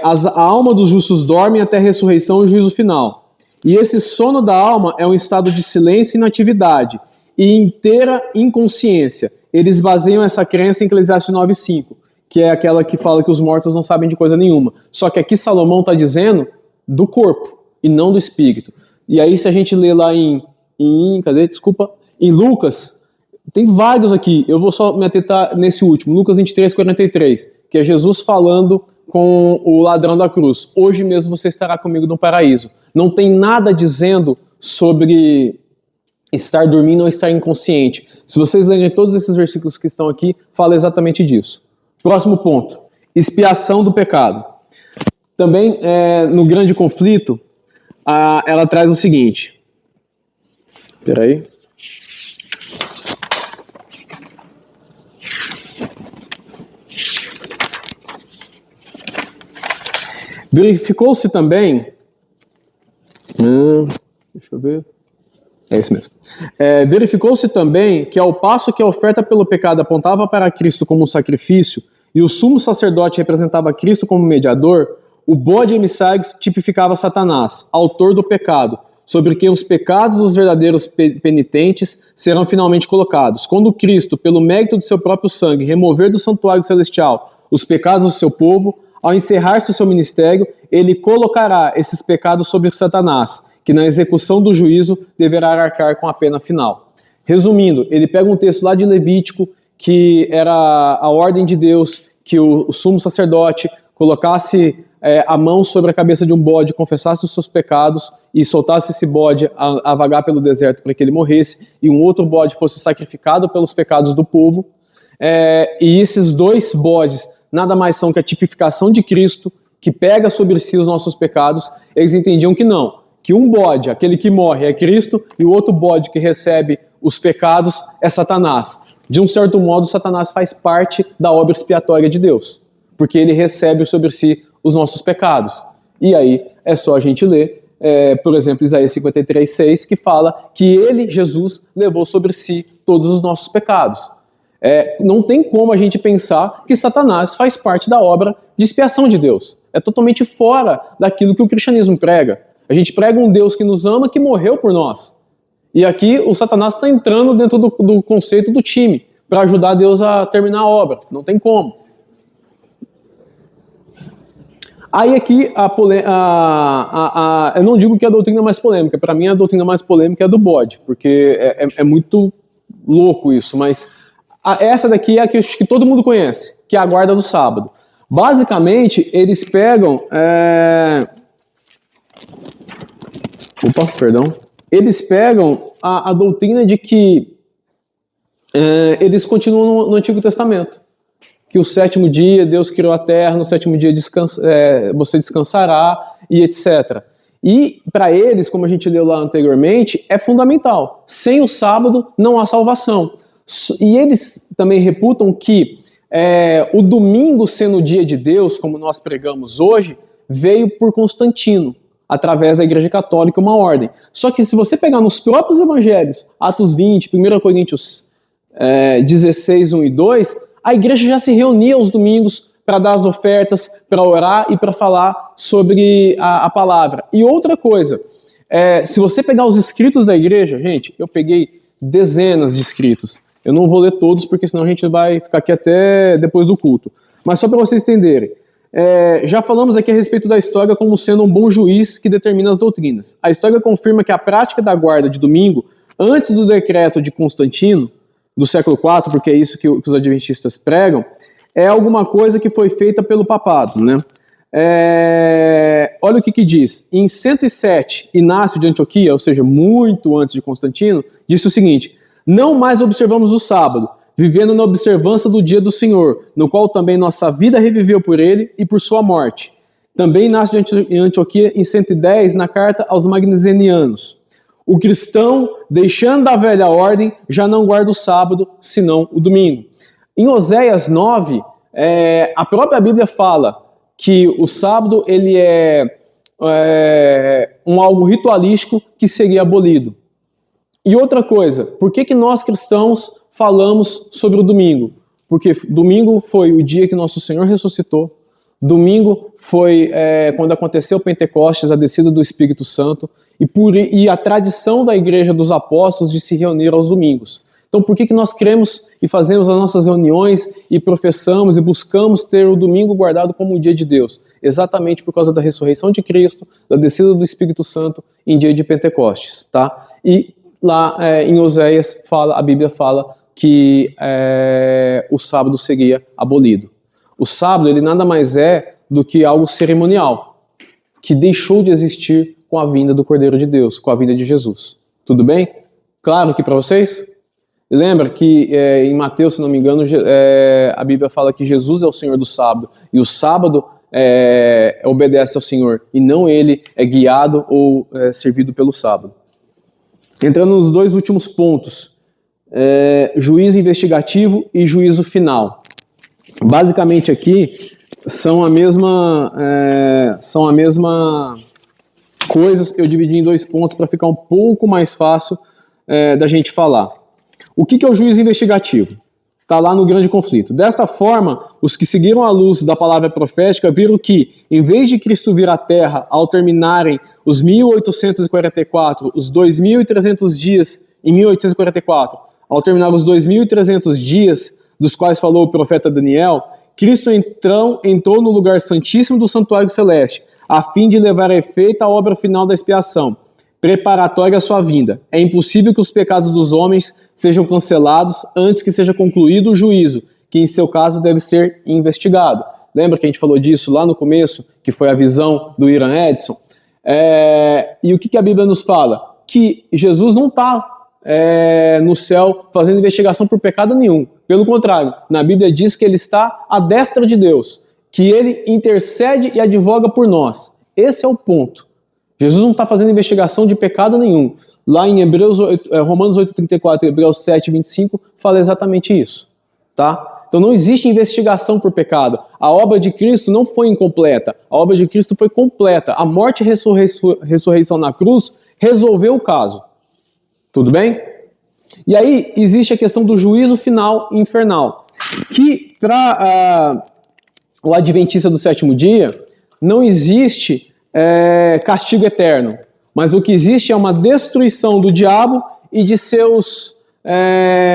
A alma dos justos dorme até a ressurreição e o juízo final. E esse sono da alma é um estado de silêncio e inatividade e inteira inconsciência. Eles baseiam essa crença em Eclesiastes 9:5, que é aquela que fala que os mortos não sabem de coisa nenhuma. Só que aqui Salomão está dizendo do corpo e não do espírito. E aí se a gente lê lá em Lucas, tem vários aqui, eu vou só me atentar nesse último, Lucas 23:43, que é Jesus falando com o ladrão da cruz. Hoje mesmo você estará comigo no paraíso. Não tem nada dizendo sobre estar dormindo ou estar inconsciente. Se vocês lerem todos esses versículos que estão aqui, fala exatamente disso. Próximo ponto, expiação do pecado. Também no grande conflito, ela traz o seguinte. Espera aí. Verificou-se também, deixa eu ver, É isso mesmo. Verificou-se também que, ao passo que a oferta pelo pecado apontava para Cristo como um sacrifício e o sumo sacerdote representava Cristo como mediador, o bode emissário tipificava Satanás, autor do pecado, sobre quem os pecados dos verdadeiros penitentes serão finalmente colocados. Quando Cristo, pelo mérito do seu próprio sangue, remover do santuário celestial os pecados do seu povo, ao encerrar-se o seu ministério, ele colocará esses pecados sobre Satanás, que na execução do juízo deverá arcar com a pena final. Resumindo, ele pega um texto lá de Levítico, que era a ordem de Deus, que o sumo sacerdote colocasse a mão sobre a cabeça de um bode, confessasse os seus pecados e soltasse esse bode a vagar pelo deserto para que ele morresse, e um outro bode fosse sacrificado pelos pecados do povo. E esses dois bodes nada mais são que a tipificação de Cristo, que pega sobre si os nossos pecados. Eles entendiam que não, que um bode, aquele que morre, é Cristo, e o outro bode que recebe os pecados é Satanás. De um certo modo, Satanás faz parte da obra expiatória de Deus, porque ele recebe sobre si os nossos pecados. E aí é só a gente ler, por exemplo, Isaías 53:6, que fala que ele, Jesus, levou sobre si todos os nossos pecados. Não tem como a gente pensar que Satanás faz parte da obra de expiação de Deus. É totalmente fora daquilo que o cristianismo prega. A gente prega um Deus que nos ama, que morreu por nós. E aqui o Satanás está entrando dentro do conceito do time, para ajudar Deus a terminar a obra. Não tem como. Aí aqui, eu não digo que é a doutrina mais polêmica. Para mim, a doutrina mais polêmica é a do bode, porque é muito louco isso, mas essa daqui é a que todo mundo conhece, que é a guarda do sábado. Basicamente, eles pegam... Eles pegam a doutrina de que eles continuam no Antigo Testamento. Que o sétimo dia, Deus criou a terra, no sétimo dia você descansará, e etc. E para eles, como a gente leu lá anteriormente, é fundamental. Sem o sábado não há salvação. E eles também reputam que o domingo sendo o dia de Deus, como nós pregamos hoje, veio por Constantino, através da Igreja Católica, uma ordem. Só que se você pegar nos próprios evangelhos, Atos 20, 1 Coríntios 16, 1 e 2, a igreja já se reunia aos domingos para dar as ofertas, para orar e para falar sobre a palavra. E outra coisa, se você pegar os escritos da igreja, gente, eu peguei dezenas de escritos. Eu não vou ler todos, porque senão a gente vai ficar aqui até depois do culto. Mas só para vocês entenderem. Já falamos aqui a respeito da história como sendo um bom juiz que determina as doutrinas. A história confirma que a prática da guarda de domingo, antes do decreto de Constantino, do século IV, porque é isso que os adventistas pregam, é alguma coisa que foi feita pelo papado, né? Olha o que diz. Em 107, Inácio de Antioquia, ou seja, muito antes de Constantino, disse o seguinte: não mais observamos o sábado, vivendo na observância do dia do Senhor, no qual também nossa vida reviveu por ele e por sua morte. Também Inácio de Antioquia, em 110, na carta aos Magnesianos. O cristão, deixando a velha ordem, já não guarda o sábado, senão o domingo. Em Oséias 9, a própria Bíblia fala que o sábado ele é algo ritualístico que seria abolido. E outra coisa, por que nós cristãos falamos sobre o domingo? Porque domingo foi o dia que nosso Senhor ressuscitou. Domingo foi quando aconteceu o Pentecostes, a descida do Espírito Santo, e a tradição da Igreja dos Apóstolos de se reunir aos domingos. Então, por que nós cremos e fazemos as nossas reuniões e professamos e buscamos ter o domingo guardado como um dia de Deus? Exatamente por causa da ressurreição de Cristo, da descida do Espírito Santo em dia de Pentecostes, tá? E lá em Oséias a Bíblia fala que o sábado seria abolido. O sábado, ele nada mais é do que algo cerimonial, que deixou de existir com a vinda do Cordeiro de Deus, com a vinda de Jesus. Tudo bem? Claro aqui para vocês? Lembra que em Mateus, se não me engano, a Bíblia fala que Jesus é o Senhor do sábado, e o sábado obedece ao Senhor, e não ele é guiado ou servido pelo sábado. Entrando nos dois últimos pontos, juízo investigativo e juízo final. Basicamente aqui são a mesma coisa, eu dividi em dois pontos para ficar um pouco mais fácil da gente falar. O que é o juízo investigativo? Está lá no grande conflito. Desta forma, os que seguiram a luz da palavra profética viram que, em vez de Cristo vir à Terra ao terminarem os 1844, os 2.300 dias em 1844, ao terminar os 2.300 dias dos quais falou o profeta Daniel, Cristo entrou no lugar santíssimo do santuário celeste, a fim de levar a efeito a obra final da expiação, preparatória à sua vinda. É impossível que os pecados dos homens sejam cancelados antes que seja concluído o juízo, que em seu caso deve ser investigado. Lembra que a gente falou disso lá no começo, que foi a visão do Irã Edson? E o que a Bíblia nos fala? Que Jesus não está no céu fazendo investigação por pecado nenhum. Pelo contrário, na Bíblia diz que ele está à destra de Deus, que ele intercede e advoga por nós. Esse é o ponto. Jesus não está fazendo investigação de pecado nenhum. Lá em Romanos 8,34 e Hebreus 7,25 fala exatamente isso. Tá? Então não existe investigação por pecado. A obra de Cristo não foi incompleta. A obra de Cristo foi completa. A morte e ressurreição na cruz resolveu o caso. Tudo bem? E aí existe a questão do juízo final infernal. Que para o adventista do sétimo dia não existe castigo eterno. Mas o que existe é uma destruição do diabo e de seus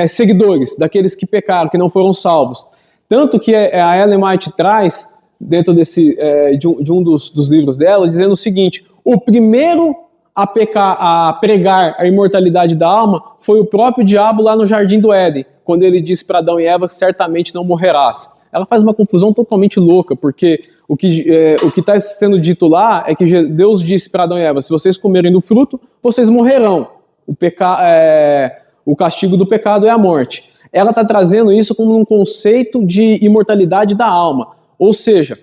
seguidores, daqueles que pecaram, que não foram salvos. Tanto que a Ellen White traz, dentro de um dos livros dela, dizendo o seguinte: o primeiro a pregar a imortalidade da alma foi o próprio diabo lá no Jardim do Éden, quando ele disse para Adão e Eva que certamente não morrerás. Ela faz uma confusão totalmente louca, porque o que está sendo dito lá é que Deus disse para Adão e Eva: se vocês comerem do fruto, vocês morrerão. O castigo do pecado é a morte. Ela está trazendo isso como um conceito de imortalidade da alma. Ou seja,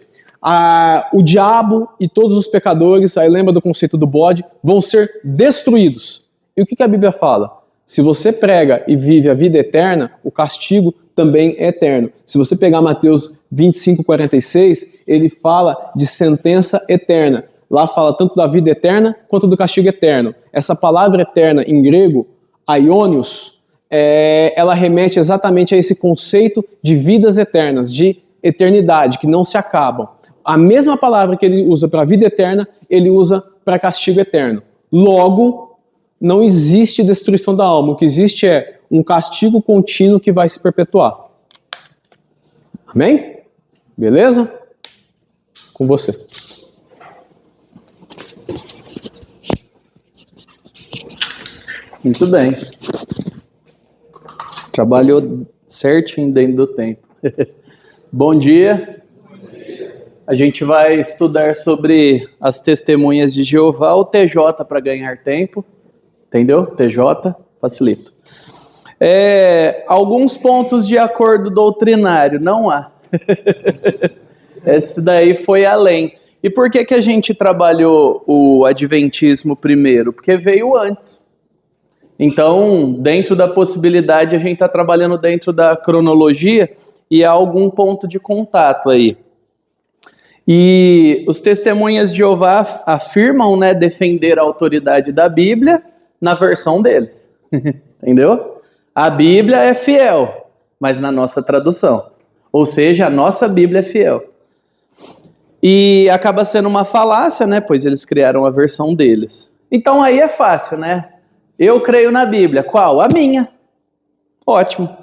o diabo e todos os pecadores, aí lembra do conceito do bode, vão ser destruídos. E o que a Bíblia fala? Se você prega e vive a vida eterna, o castigo também é eterno. Se você pegar Mateus 25:46, ele fala de sentença eterna. Lá fala tanto da vida eterna quanto do castigo eterno. Essa palavra eterna em grego, aionios, ela remete exatamente a esse conceito de vidas eternas, de eternidade, que não se acabam. A mesma palavra que ele usa para vida eterna, ele usa para castigo eterno. Logo, não existe destruição da alma. O que existe é um castigo contínuo que vai se perpetuar. Amém? Beleza? Com você. Muito bem. Trabalhou certinho dentro do tempo. Bom dia. A gente vai estudar sobre as testemunhas de Jeová, o TJ para ganhar tempo. Entendeu? TJ, facilita. Alguns pontos de acordo doutrinário, não há. Esse daí foi além. E por que a gente trabalhou o adventismo primeiro? Porque veio antes. Então, dentro da possibilidade, a gente está trabalhando dentro da cronologia e há algum ponto de contato aí. E os testemunhas de Jeová afirmam, né, defender a autoridade da Bíblia na versão deles. Entendeu? A Bíblia é fiel, mas na nossa tradução. Ou seja, a nossa Bíblia é fiel. E acaba sendo uma falácia, né? Pois eles criaram a versão deles. Então aí é fácil, né? Eu creio na Bíblia. Qual? A minha. Ótimo.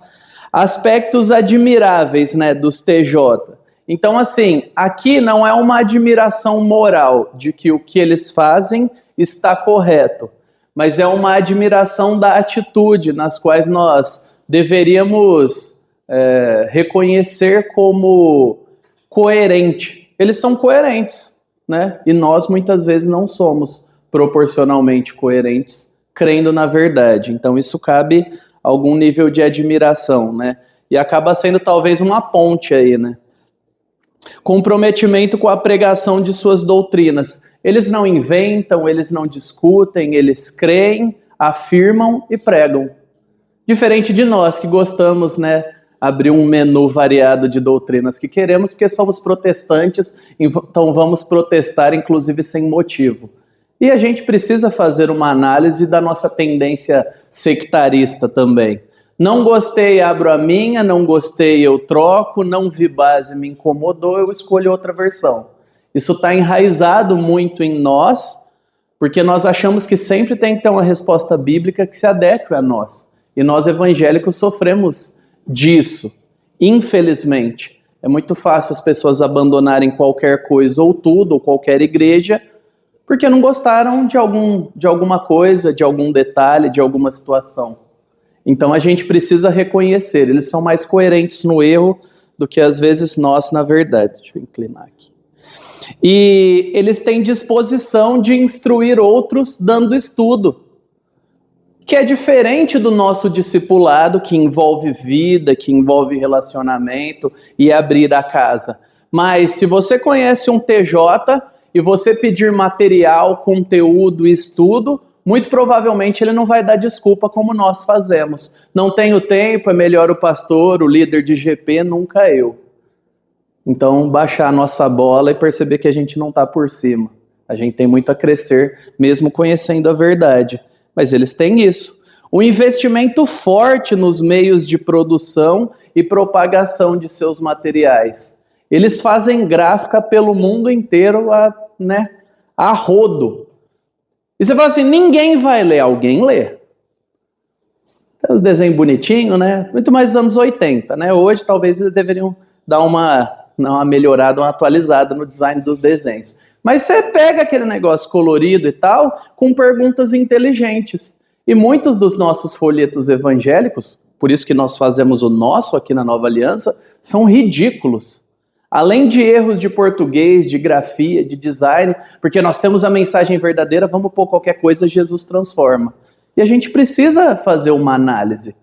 Aspectos admiráveis, né, dos TJ. Então, assim, aqui não é uma admiração moral de que o que eles fazem está correto, mas é uma admiração da atitude nas quais nós deveríamos reconhecer como coerente. Eles são coerentes, né? E nós muitas vezes não somos proporcionalmente coerentes, crendo na verdade. Então isso cabe a algum nível de admiração, né? E acaba sendo talvez uma ponte aí, né? Comprometimento com a pregação de suas doutrinas. Eles não inventam, eles não discutem, eles creem, afirmam e pregam. Diferente de nós que gostamos, né, abrir um menu variado de doutrinas que queremos, porque somos protestantes, então vamos protestar inclusive sem motivo. E a gente precisa fazer uma análise da nossa tendência sectarista também. Não gostei, abro a minha, não gostei, eu troco, não vi base, me incomodou, eu escolho outra versão. Isso está enraizado muito em nós, porque nós achamos que sempre tem que ter uma resposta bíblica que se adeque a nós. E nós evangélicos sofremos disso, infelizmente. É muito fácil as pessoas abandonarem qualquer coisa ou tudo, ou qualquer igreja, porque não gostaram de alguma coisa, de algum detalhe, de alguma situação. Então a gente precisa reconhecer, eles são mais coerentes no erro do que às vezes nós na verdade. Deixa eu inclinar aqui. E eles têm disposição de instruir outros dando estudo, que é diferente do nosso discipulado, que envolve vida, que envolve relacionamento e abrir a casa. Mas se você conhece um TJ e você pedir material, conteúdo, estudo, muito provavelmente ele não vai dar desculpa como nós fazemos. Não tenho tempo, é melhor o pastor, o líder de GP, nunca eu. Então, baixar a nossa bola e perceber que a gente não está por cima. A gente tem muito a crescer, mesmo conhecendo a verdade. Mas eles têm isso. Um investimento forte nos meios de produção e propagação de seus materiais. Eles fazem gráfica pelo mundo inteiro a rodo. E você fala assim, ninguém vai ler, alguém lê. Tem os desenhos bonitinhos, né? Muito mais dos anos 80, né? Hoje talvez eles deveriam dar uma melhorada, uma atualizada no design dos desenhos. Mas você pega aquele negócio colorido e tal, com perguntas inteligentes. E muitos dos nossos folhetos evangélicos, por isso que nós fazemos o nosso aqui na Nova Aliança, são ridículos. Além de erros de português, de grafia, de design, porque nós temos a mensagem verdadeira, vamos pôr qualquer coisa, Jesus transforma. E a gente precisa fazer uma análise.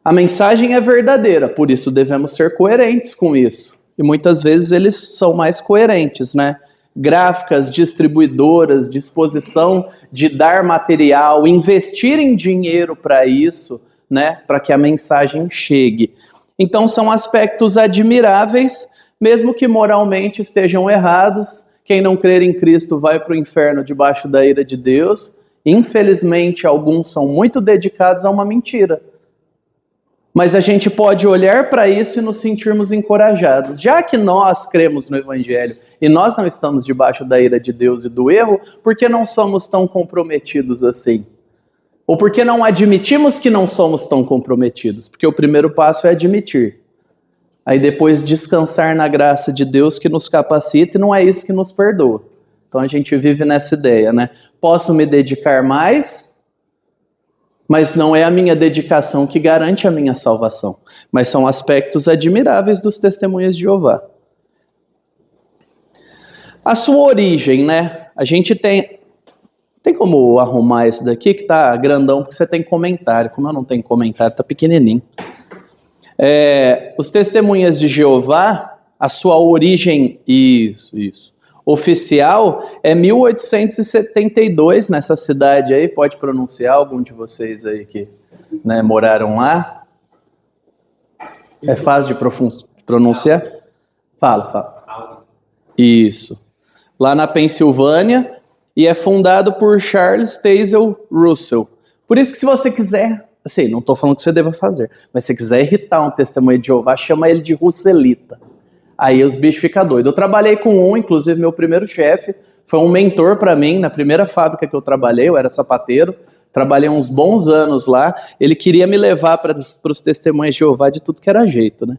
A mensagem é verdadeira, por isso devemos ser coerentes com isso. E muitas vezes eles são mais coerentes, né? Gráficas, distribuidoras, disposição de dar material, investir em dinheiro para isso, né? Para que a mensagem chegue. Então são aspectos admiráveis, mesmo que moralmente estejam errados. Quem não crer em Cristo vai para o inferno debaixo da ira de Deus. Infelizmente, alguns são muito dedicados a uma mentira. Mas a gente pode olhar para isso e nos sentirmos encorajados. Já que nós cremos no Evangelho e nós não estamos debaixo da ira de Deus e do erro, por que não somos tão comprometidos assim? Ou por que não admitimos que não somos tão comprometidos? Porque o primeiro passo é admitir. Aí depois descansar na graça de Deus que nos capacita, e não é isso que nos perdoa. Então a gente vive nessa ideia, né? Posso me dedicar mais, mas não é a minha dedicação que garante a minha salvação. Mas são aspectos admiráveis dos testemunhas de Jeová. A sua origem, né? A gente tem como arrumar isso daqui, que tá grandão, porque você tem comentário. Como eu não tenho comentário, tá pequenininho. Os testemunhas de Jeová, a sua origem, oficial, é 1872, nessa cidade aí. Pode pronunciar algum de vocês aí que moraram lá? É fácil de pronunciar? Fala. Isso. Lá na Pensilvânia, e é fundado por Charles Tazel Russell. Por isso que se você quiser, assim, não estou falando que você deva fazer, mas se você quiser irritar um testemunho de Jeová, chama ele de Russelita. Aí os bichos ficam doidos. Eu trabalhei com inclusive meu primeiro chefe, foi um mentor para mim, na primeira fábrica que eu trabalhei, eu era sapateiro, trabalhei uns bons anos lá, ele queria me levar para os testemunhos de Jeová de tudo que era jeito, né?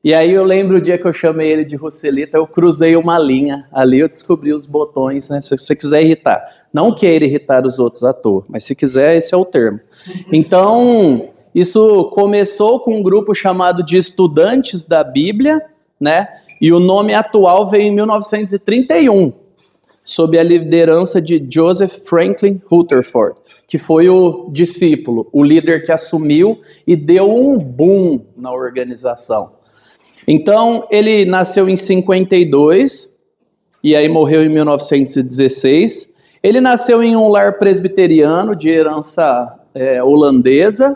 E aí eu lembro o dia que eu chamei ele de Russelita, eu cruzei uma linha, ali eu descobri os botões, né? Se você quiser irritar, não queira irritar os outros à toa, mas se quiser, esse é o termo. Então, isso começou com um grupo chamado de Estudantes da Bíblia, né? E o nome atual veio em 1931, sob a liderança de Joseph Franklin Rutherford, que foi o discípulo, o líder que assumiu e deu um boom na organização. Então, ele nasceu em 52 e aí morreu em 1916. Ele nasceu em um lar presbiteriano de herança holandesa,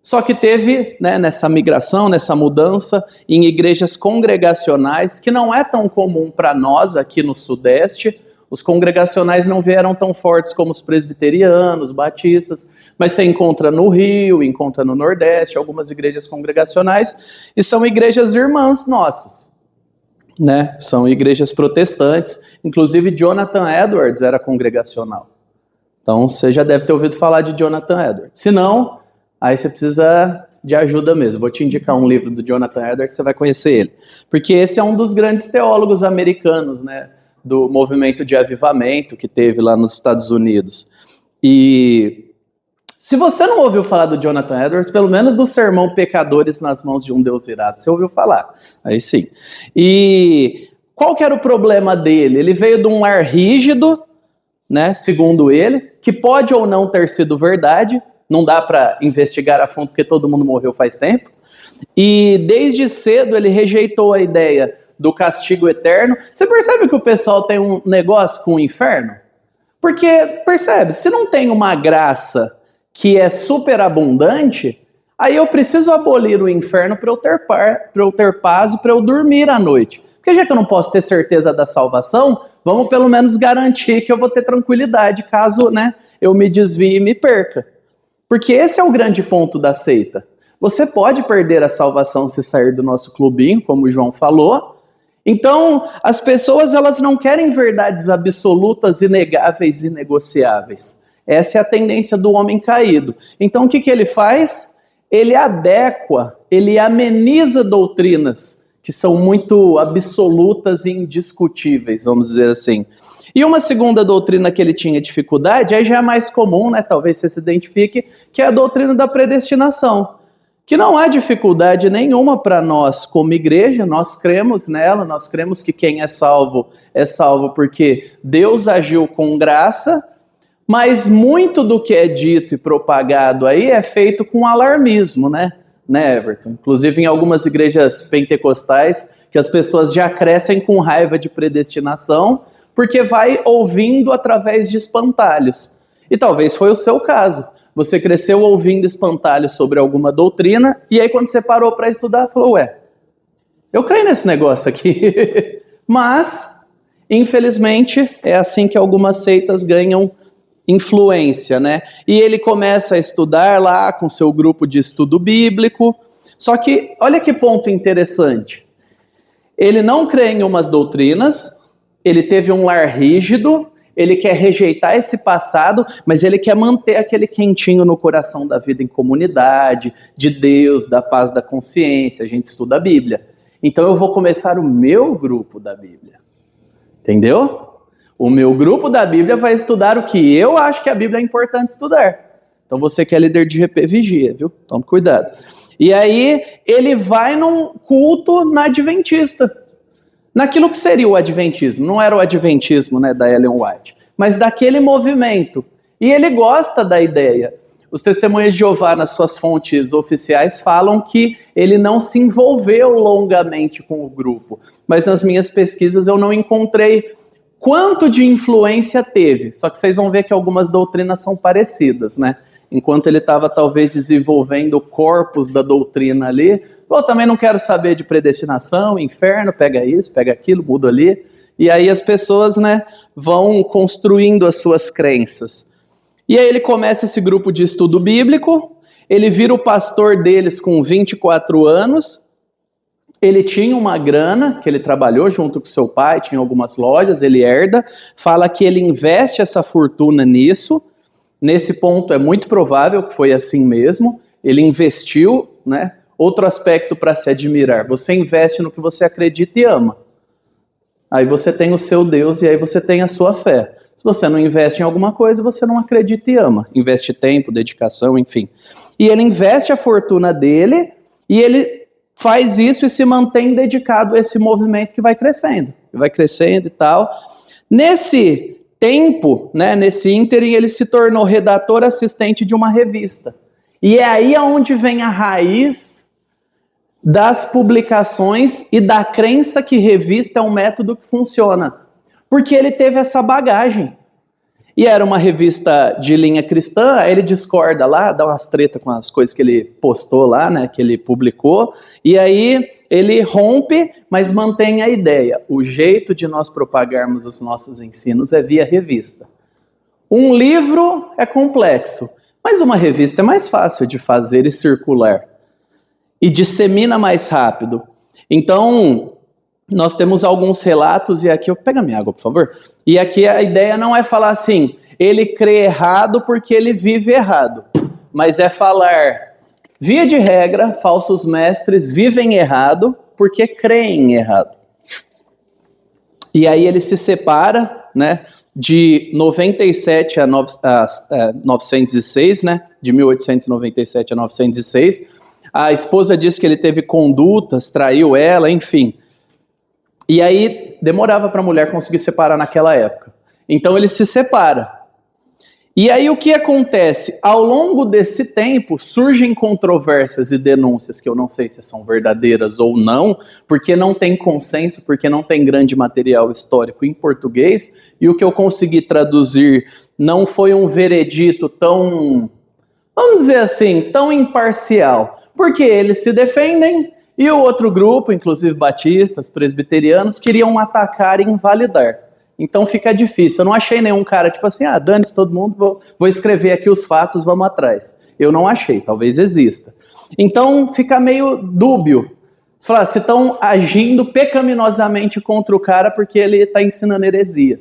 só que teve, nessa migração, nessa mudança, em igrejas congregacionais, que não é tão comum para nós aqui no Sudeste. Os congregacionais não vieram tão fortes como os presbiterianos, batistas, mas você encontra no Rio, encontra no Nordeste, algumas igrejas congregacionais, e são igrejas irmãs nossas, né? São igrejas protestantes. Inclusive, Jonathan Edwards era congregacional. Então, você já deve ter ouvido falar de Jonathan Edwards. Se não, aí você precisa de ajuda mesmo. Vou te indicar um livro do Jonathan Edwards, você vai conhecer ele. Porque esse é um dos grandes teólogos americanos, né? Do movimento de avivamento que teve lá nos Estados Unidos. E se você não ouviu falar do Jonathan Edwards, pelo menos do sermão Pecadores nas Mãos de um Deus Irado, você ouviu falar. Aí sim. E qual que era o problema dele? Ele veio de um lar rígido, né, segundo ele, que pode ou não ter sido verdade, não dá para investigar a fundo porque todo mundo morreu faz tempo. E desde cedo ele rejeitou a ideia do castigo eterno. Você percebe que o pessoal tem um negócio com o inferno? Porque, percebe, se não tem uma graça que é superabundante, aí eu preciso abolir o inferno para eu ter paz e para eu dormir à noite. Porque já que eu não posso ter certeza da salvação, vamos pelo menos garantir que eu vou ter tranquilidade caso, né, eu me desvie e me perca. Porque esse é o grande ponto da seita. Você pode perder a salvação se sair do nosso clubinho, como o João falou. Então, as pessoas elas não querem verdades absolutas, inegáveis e inegociáveis. Essa é a tendência do homem caído. Então, o que ele faz? Ele adequa, ele ameniza doutrinas que são muito absolutas e indiscutíveis, vamos dizer assim. E uma segunda doutrina que ele tinha dificuldade, aí já é mais comum, né? Talvez você se identifique, que é a doutrina da predestinação. Que não há dificuldade nenhuma para nós como igreja, nós cremos nela, nós cremos que quem é salvo porque Deus agiu com graça, mas muito do que é dito e propagado aí é feito com alarmismo, né, Everton? Inclusive em algumas igrejas pentecostais, que as pessoas já crescem com raiva de predestinação, porque vai ouvindo através de espantalhos. E talvez foi o seu caso. Você cresceu ouvindo espantalhos sobre alguma doutrina, e aí quando você parou para estudar, falou, eu creio nesse negócio aqui. Mas, infelizmente, é assim que algumas seitas ganham influência, né? E ele começa a estudar lá com seu grupo de estudo bíblico. Só que, olha que ponto interessante. Ele não crê em umas doutrinas, ele teve um lar rígido, ele quer rejeitar esse passado, mas ele quer manter aquele quentinho no coração da vida em comunidade, de Deus, da paz da consciência. A gente estuda a Bíblia. Então eu vou começar o meu grupo da Bíblia. Entendeu? O meu grupo da Bíblia vai estudar o que eu acho que a Bíblia é importante estudar. Então você que é líder de GP, vigia, viu? Tome cuidado. E aí ele vai num culto na adventista. Naquilo que seria o adventismo. Não era o adventismo, né, da Ellen White, mas daquele movimento. E ele gosta da ideia. Os testemunhas de Jeová, nas suas fontes oficiais, falam que ele não se envolveu longamente com o grupo. Mas nas minhas pesquisas eu não encontrei quanto de influência teve. Só que vocês vão ver que algumas doutrinas são parecidas, né? Enquanto ele estava talvez desenvolvendo o corpus da doutrina ali, eu também não quero saber de predestinação, inferno, pega isso, pega aquilo, muda ali. E aí as pessoas, né, vão construindo as suas crenças. E aí ele começa esse grupo de estudo bíblico, ele vira o pastor deles com 24 anos, ele tinha uma grana, que ele trabalhou junto com seu pai, tinha algumas lojas, ele herda, fala que ele investe essa fortuna nisso. Nesse ponto é muito provável que foi assim mesmo, ele investiu, né? Outro aspecto para se admirar, você investe no que você acredita e ama. Aí você tem o seu Deus e aí você tem a sua fé. Se você não investe em alguma coisa, você não acredita e ama. Investe tempo, dedicação, enfim. E ele investe a fortuna dele e ele faz isso e se mantém dedicado a esse movimento que vai crescendo. Vai crescendo e tal. Nesse tempo, né, nesse ínterim, ele se tornou redator assistente de uma revista. E é aí onde vem a raiz das publicações e da crença que revista é um método que funciona. Porque ele teve essa bagagem. E era uma revista de linha cristã, aí ele discorda lá, dá umas tretas com as coisas que ele postou lá, né, que ele publicou, e aí ele rompe, mas mantém a ideia. O jeito de nós propagarmos os nossos ensinos é via revista. Um livro é complexo, mas uma revista é mais fácil de fazer e circular. E dissemina mais rápido. Então, nós temos alguns relatos, e aqui, pega minha água, por favor. E aqui a ideia não é falar assim, ele crê errado porque ele vive errado. Mas é falar, via de regra, falsos mestres vivem errado porque creem errado. E aí ele se separa, né, de 97 a 906, né, de 1897 a 906. A esposa disse que ele teve condutas, traiu ela, enfim. E aí demorava para a mulher conseguir separar naquela época. Então ele se separa. E aí o que acontece? Ao longo desse tempo surgem controvérsias e denúncias que eu não sei se são verdadeiras ou não, porque não tem consenso, porque não tem grande material histórico em português, e o que eu consegui traduzir não foi um veredito tão, vamos dizer assim, tão imparcial, porque eles se defendem e o outro grupo, inclusive batistas, presbiterianos, queriam atacar e invalidar. Então fica difícil. Eu não achei nenhum cara tipo assim, dane-se todo mundo, vou escrever aqui os fatos, vamos atrás. Eu não achei, talvez exista. Então fica meio dúbio. Você fala, se estão agindo pecaminosamente contra o cara porque ele está ensinando heresia.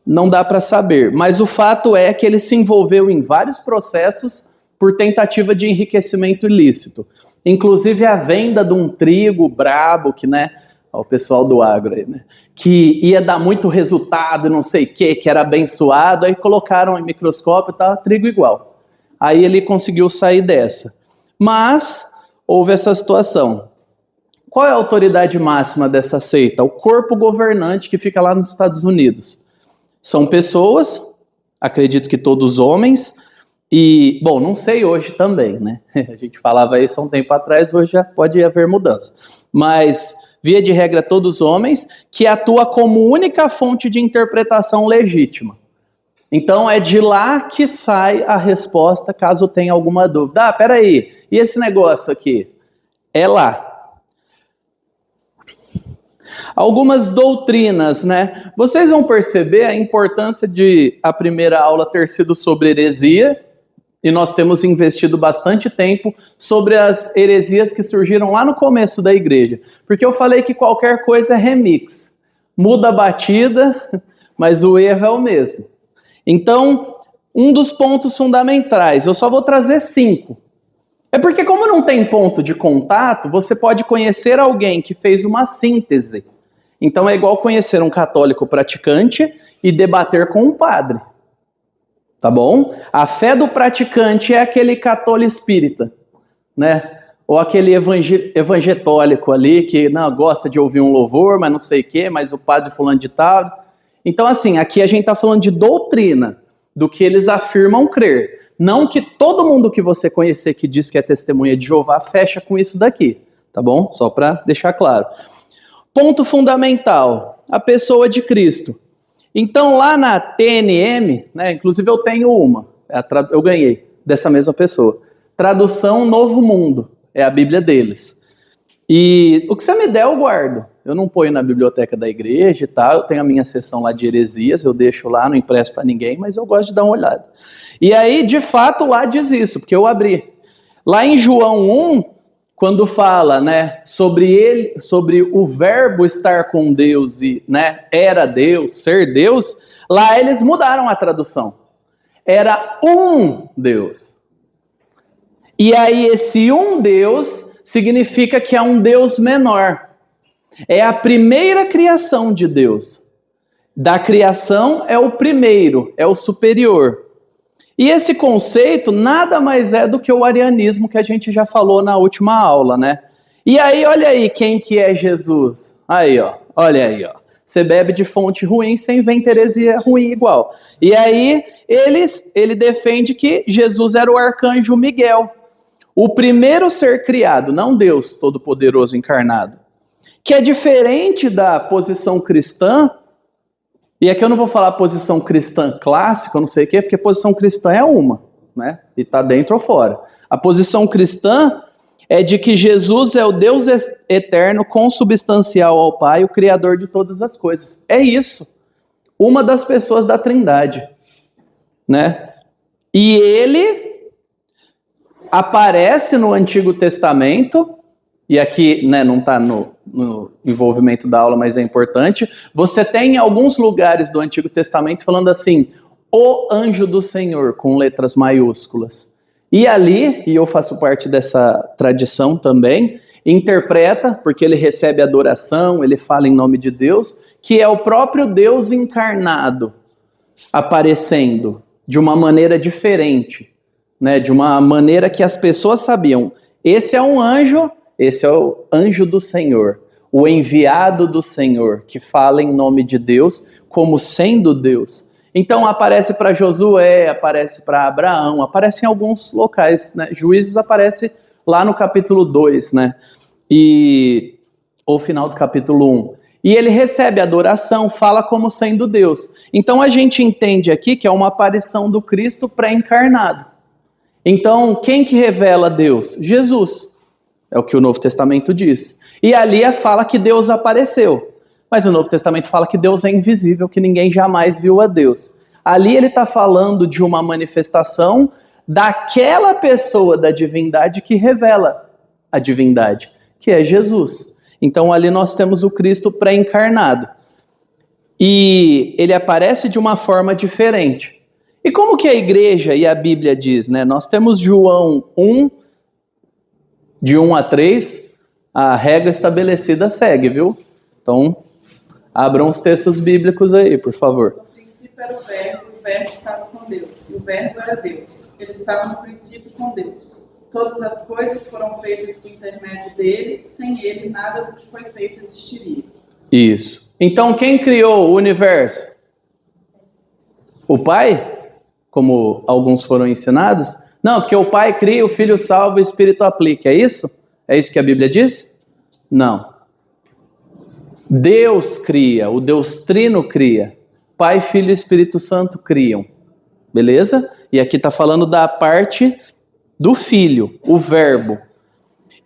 Não dá para saber. Mas o fato é que ele se envolveu em vários processos por tentativa de enriquecimento ilícito. Inclusive a venda de um trigo brabo, que, né, o pessoal do agro aí, né, que ia dar muito resultado, não sei o que era abençoado, aí colocaram em microscópio e tava trigo igual. Aí ele conseguiu sair dessa. Mas houve essa situação. Qual é a autoridade máxima dessa seita? O corpo governante que fica lá nos Estados Unidos. São pessoas, acredito que todos homens, e, bom, não sei hoje também, né? A gente falava isso há um tempo atrás, hoje já pode haver mudança. Mas, via de regra, todos homens, que atua como única fonte de interpretação legítima. Então, é de lá que sai a resposta, caso tenha alguma dúvida. Peraí, e esse negócio aqui? É lá. Algumas doutrinas, né? Vocês vão perceber a importância de a primeira aula ter sido sobre heresia, e nós temos investido bastante tempo sobre as heresias que surgiram lá no começo da igreja. Porque eu falei que qualquer coisa é remix. Muda a batida, mas o erro é o mesmo. Então, um dos pontos fundamentais, eu só vou trazer 5. É porque como não tem ponto de contato, você pode conhecer alguém que fez uma síntese. Então é igual conhecer um católico praticante e debater com um padre. Tá bom? A fé do praticante é aquele católico espírita, né? Ou aquele evangetólico ali que não gosta de ouvir um louvor, mas não sei o quê, mas o padre fulano de tal. Então assim, aqui a gente está falando de doutrina, do que eles afirmam crer. Não que todo mundo que você conhecer que diz que é testemunha de Jeová fecha com isso daqui, tá bom? Só para deixar claro. Ponto fundamental, a pessoa de Cristo. Então lá na TNM, né, inclusive eu tenho uma, eu ganhei dessa mesma pessoa. Tradução Novo Mundo, é a Bíblia deles. E o que você me der eu guardo. Eu não ponho na biblioteca da igreja e tal, eu tenho a minha seção lá de heresias, eu deixo lá, não empresto para ninguém, mas eu gosto de dar uma olhada. E aí, de fato, lá diz isso, porque eu abri. Lá em João 1, quando fala, né, sobre o verbo estar com Deus e, né, era Deus, ser Deus, lá eles mudaram a tradução. Era um Deus. E aí esse um Deus significa que é um Deus menor. É a primeira criação de Deus. Da criação é o primeiro, é o superior. E esse conceito nada mais é do que o arianismo que a gente já falou na última aula, né? E aí, olha aí quem que é Jesus. Aí, ó, olha aí, ó. Você bebe de fonte ruim, você inventa heresia ruim igual. E aí, ele defende que Jesus era o arcanjo Miguel. O primeiro ser criado, não Deus Todo-Poderoso encarnado. Que é diferente da posição cristã. E aqui eu não vou falar posição cristã clássica, eu não sei o quê, porque posição cristã é uma, né? E está dentro ou fora. A posição cristã é de que Jesus é o Deus eterno, consubstancial ao Pai, o Criador de todas as coisas. É isso. Uma das pessoas da Trindade, né? E ele aparece no Antigo Testamento, e aqui, né, não está no envolvimento da aula, mas é importante. Você tem em alguns lugares do Antigo Testamento falando assim, o anjo do Senhor, com letras maiúsculas. E ali, e eu faço parte dessa tradição também, interpreta, porque ele recebe adoração, ele fala em nome de Deus, que é o próprio Deus encarnado, aparecendo de uma maneira diferente, né? De uma maneira que as pessoas sabiam. Esse é um anjo, esse é o anjo do Senhor, o enviado do Senhor, que fala em nome de Deus, como sendo Deus. Então aparece para Josué, aparece para Abraão, aparece em alguns locais, né? Juízes aparece lá no capítulo 2, né? Ou final do capítulo 1. E ele recebe adoração, fala como sendo Deus. Então a gente entende aqui que é uma aparição do Cristo pré-encarnado. Então quem que revela Deus? Jesus. É o que o Novo Testamento diz. E ali fala que Deus apareceu. Mas o Novo Testamento fala que Deus é invisível, que ninguém jamais viu a Deus. Ali ele está falando de uma manifestação daquela pessoa da divindade que revela a divindade, que é Jesus. Então ali nós temos o Cristo pré-encarnado. E ele aparece de uma forma diferente. E como que a igreja e a Bíblia diz, né? Nós temos João 1, de 1 a 3, a regra estabelecida segue, viu? Então, abram os textos bíblicos aí, por favor. No princípio era o verbo estava com Deus, e o verbo era Deus. Ele estava no princípio com Deus. Todas as coisas foram feitas por intermédio dele, sem ele nada do que foi feito existiria. Isso. Então, quem criou o universo? O Pai? Como alguns foram ensinados? Não, porque o Pai cria, o Filho salva, o Espírito aplica. É isso? É isso que a Bíblia diz? Não. Deus cria, o Deus Trino cria. Pai, Filho e Espírito Santo criam. Beleza? E aqui está falando da parte do Filho, o Verbo.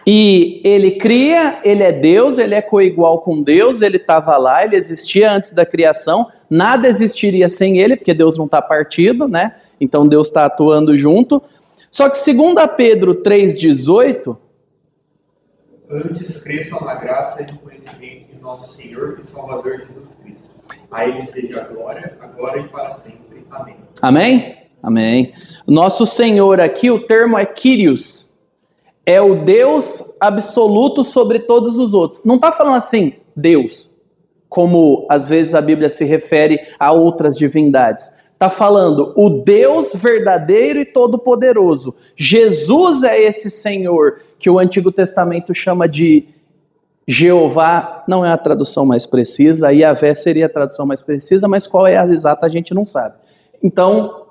E ele cria, ele é Deus, ele é coigual com Deus, ele estava lá, ele existia antes da criação, nada existiria sem ele, porque Deus não está partido, né? Então Deus está atuando junto. Só que segundo Pedro 3,18... Antes cresçam na graça e no conhecimento de nosso Senhor e Salvador Jesus Cristo. A ele seja a glória, agora e para sempre. Amém. Amém? Amém. Nosso Senhor aqui, o termo é Kyrios. É o Deus absoluto sobre todos os outros. Não está falando assim, Deus, como às vezes a Bíblia se refere a outras divindades. Está falando o Deus verdadeiro e todo-poderoso. Jesus é esse Senhor que o Antigo Testamento chama de Jeová. Não é a tradução mais precisa, Yahvé seria a tradução mais precisa, mas qual é a exata a gente não sabe. Então,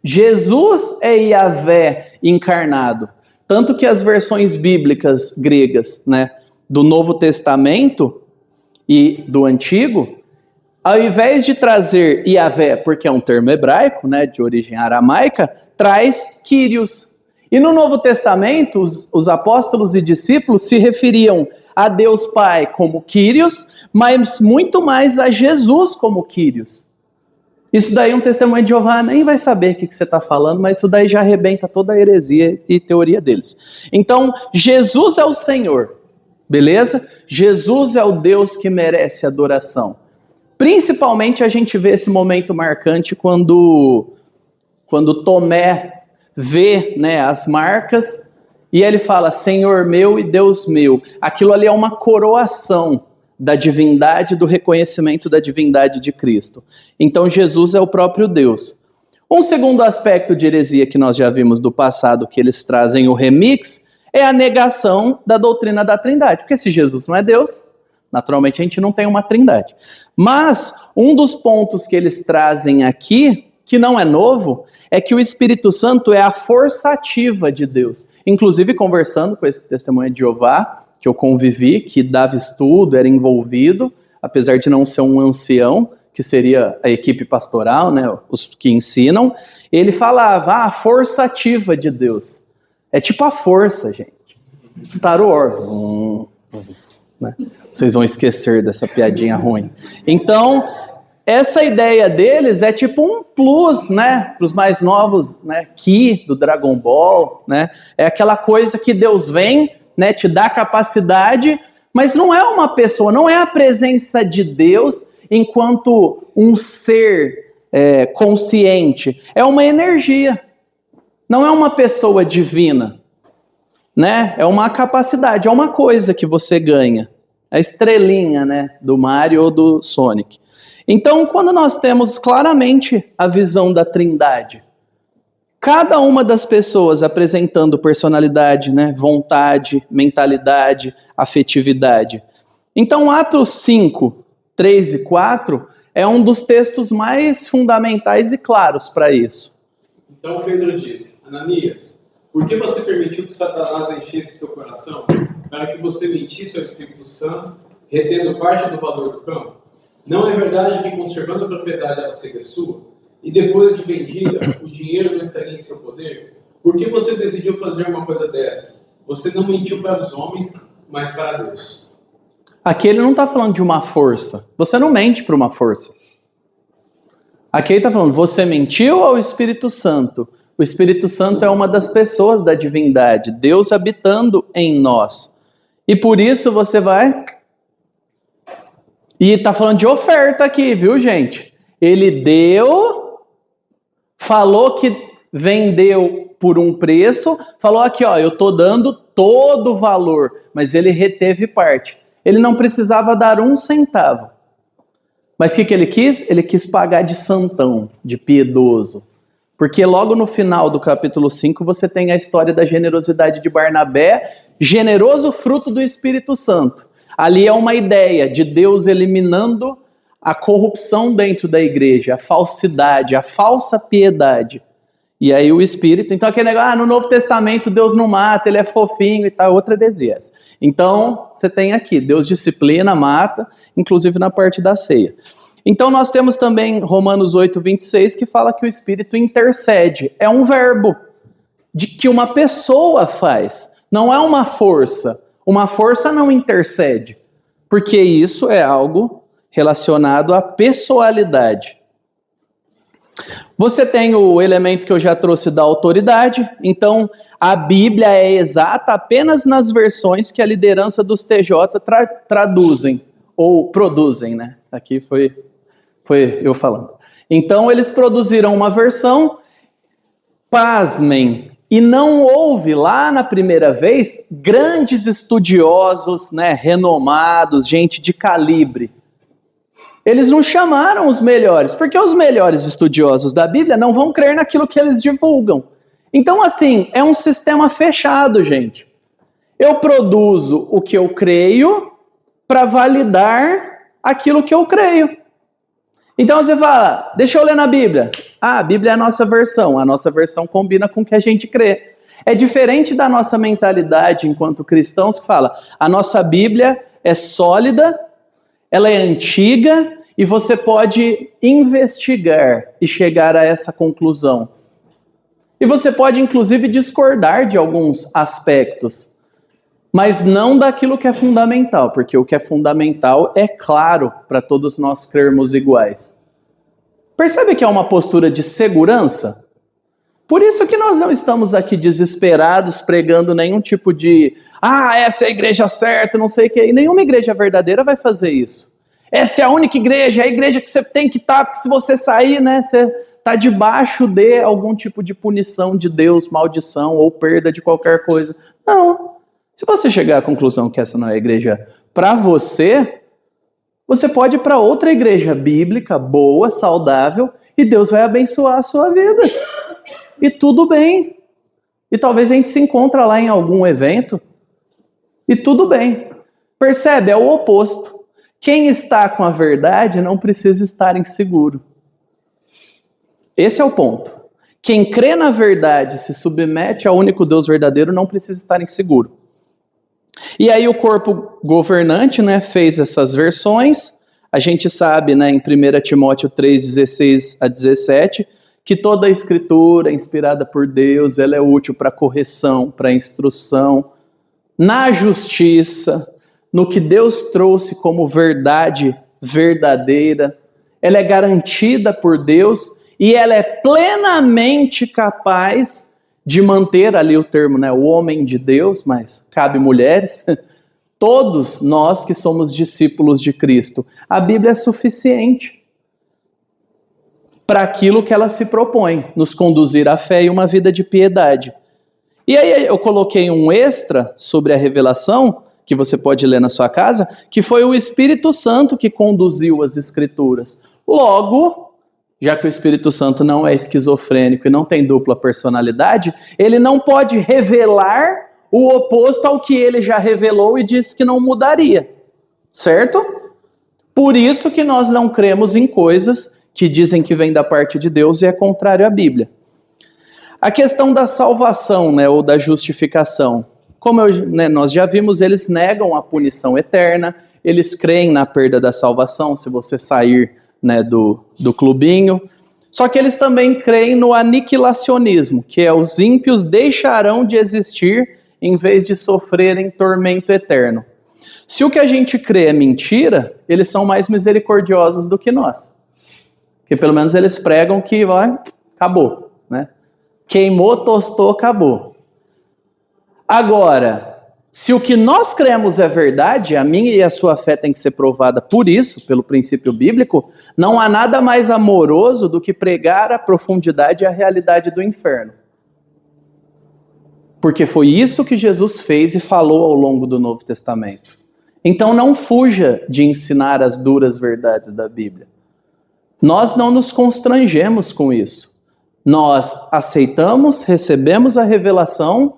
Jesus é Yahvé encarnado. Tanto que as versões bíblicas gregas, né, do Novo Testamento e do Antigo, ao invés de trazer Yahvé, porque é um termo hebraico, né, de origem aramaica, traz Kyrios. E no Novo Testamento, os apóstolos e discípulos se referiam a Deus Pai como Kyrios, mas muito mais a Jesus como Kyrios. Isso daí um testemunho de Jeová nem vai saber o que você está falando, mas isso daí já arrebenta toda a heresia e teoria deles. Então, Jesus é o Senhor, beleza? Jesus é o Deus que merece adoração. Principalmente a gente vê esse momento marcante quando Tomé vê, né, as marcas e ele fala, Senhor meu e Deus meu. Aquilo ali é uma coroação da divindade, do reconhecimento da divindade de Cristo. Então Jesus é o próprio Deus. Um segundo aspecto de heresia que nós já vimos do passado, que eles trazem o remix, é a negação da doutrina da Trindade. Porque se Jesus não é Deus, naturalmente a gente não tem uma Trindade. Mas um dos pontos que eles trazem aqui, que não é novo, é que o Espírito Santo é a força ativa de Deus. Inclusive conversando com esse testemunho de Jeová, que eu convivi, que dava estudo, era envolvido, apesar de não ser um ancião, que seria a equipe pastoral, né, os que ensinam, ele falava, a força ativa de Deus. É tipo a força, gente. Star Wars. Né? Vocês vão esquecer dessa piadinha ruim. Então, essa ideia deles é tipo um plus, né? Para os mais novos, né? Ki, do Dragon Ball, né? É aquela coisa que Deus vem, né? Te dá capacidade, mas não é uma pessoa, não é a presença de Deus enquanto um ser consciente. É uma energia. Não é uma pessoa divina, né? É uma capacidade, é uma coisa que você ganha. A estrelinha, né? Do Mario ou do Sonic. Então, quando nós temos claramente a visão da Trindade, cada uma das pessoas apresentando personalidade, né? Vontade, mentalidade, afetividade. Então, Atos 5, 3 e 4 é um dos textos mais fundamentais e claros para isso. Então Pedro disse: Ananias, por que você permitiu que Satanás enchesse seu coração para que você mentisse ao Espírito Santo, retendo parte do valor do campo? Não é verdade que, conservando a propriedade, ela seria sua? E depois de vendida, o dinheiro não estaria em seu poder? Por que você decidiu fazer uma coisa dessas? Você não mentiu para os homens, mas para Deus. Aqui ele não está falando de uma força. Você não mente para uma força. Aqui ele está falando, você mentiu ao Espírito Santo. O Espírito Santo é uma das pessoas da divindade, Deus habitando em nós. E por isso você vai... E está falando de oferta aqui, viu, gente? Ele deu, falou que vendeu por um preço, falou aqui, ó, eu estou dando todo o valor, mas ele reteve parte. Ele não precisava dar 1 centavo. Mas o que ele quis? Ele quis pagar de santão, de piedoso. Porque logo no final do capítulo 5 você tem a história da generosidade de Barnabé, generoso fruto do Espírito Santo. Ali é uma ideia de Deus eliminando a corrupção dentro da igreja, a falsidade, a falsa piedade. E aí o Espírito, então aquele negócio, no Novo Testamento Deus não mata, ele é fofinho e tal, outra heresia. Então você tem aqui, Deus disciplina, mata, inclusive na parte da ceia. Então nós temos também Romanos 8, 26, que fala que o Espírito intercede. É um verbo de que uma pessoa faz, não é uma força. Uma força não intercede, porque isso é algo relacionado à pessoalidade. Você tem o elemento que eu já trouxe da autoridade, então a Bíblia é exata apenas nas versões que a liderança dos TJ traduzem, ou produzem, né? Aqui foi eu falando. Então eles produziram uma versão, pasmem, e não houve lá na primeira vez grandes estudiosos, né, renomados, gente de calibre. Eles não chamaram os melhores, porque os melhores estudiosos da Bíblia não vão crer naquilo que eles divulgam. Então, assim, é um sistema fechado, gente. Eu produzo o que eu creio para validar aquilo que eu creio. Então você fala, deixa eu ler na Bíblia. Ah, a Bíblia é a nossa versão combina com o que a gente crê. É diferente da nossa mentalidade enquanto cristãos que fala, a nossa Bíblia é sólida, ela é antiga e você pode investigar e chegar a essa conclusão. E você pode inclusive discordar de alguns aspectos, mas não daquilo que é fundamental, porque o que é fundamental é claro para todos nós crermos iguais. Percebe que é uma postura de segurança? Por isso que nós não estamos aqui desesperados pregando nenhum tipo de essa é a igreja certa, não sei o que. E nenhuma igreja verdadeira vai fazer isso. Essa é a única igreja, é a igreja que você tem que estar, porque se você sair, né, você está debaixo de algum tipo de punição de Deus, maldição ou perda de qualquer coisa. Não. Se você chegar à conclusão que essa não é a igreja para você, você pode ir para outra igreja bíblica, boa, saudável, e Deus vai abençoar a sua vida. E tudo bem. E talvez a gente se encontre lá em algum evento, e tudo bem. Percebe? É o oposto. Quem está com a verdade não precisa estar inseguro. Esse é o ponto. Quem crê na verdade, se submete ao único Deus verdadeiro, não precisa estar inseguro. E aí o corpo governante, né, fez essas versões. A gente sabe, né, em 1 Timóteo 3, 16 a 17, que toda a escritura inspirada por Deus, ela é útil para correção, para instrução, na justiça, no que Deus trouxe como verdade verdadeira. Ela é garantida por Deus e ela é plenamente capaz de manter, ali o termo, né, o homem de Deus, mas cabe mulheres, todos nós que somos discípulos de Cristo. A Bíblia é suficiente para aquilo que ela se propõe, nos conduzir à fé e uma vida de piedade. E aí eu coloquei um extra sobre a revelação, que você pode ler na sua casa, que foi o Espírito Santo que conduziu as Escrituras. Logo, já que o Espírito Santo não é esquizofrênico e não tem dupla personalidade, ele não pode revelar o oposto ao que ele já revelou e disse que não mudaria, certo? Por isso que nós não cremos em coisas que dizem que vem da parte de Deus e é contrário à Bíblia. A questão da salvação, né, ou da justificação, como nós já vimos, eles negam a punição eterna, eles creem na perda da salvação se você sair, né, do clubinho, só que eles também creem no aniquilacionismo, que é os ímpios deixarão de existir em vez de sofrerem tormento eterno. Se o que a gente crê é mentira, eles são mais misericordiosos do que nós. Porque pelo menos eles pregam que acabou, né? Queimou, tostou, acabou. Agora, se o que nós cremos é verdade, a minha e a sua fé tem que ser provada por isso, pelo princípio bíblico, não há nada mais amoroso do que pregar a profundidade e a realidade do inferno. Porque foi isso que Jesus fez e falou ao longo do Novo Testamento. Então não fuja de ensinar as duras verdades da Bíblia. Nós não nos constrangemos com isso. Nós aceitamos, recebemos a revelação,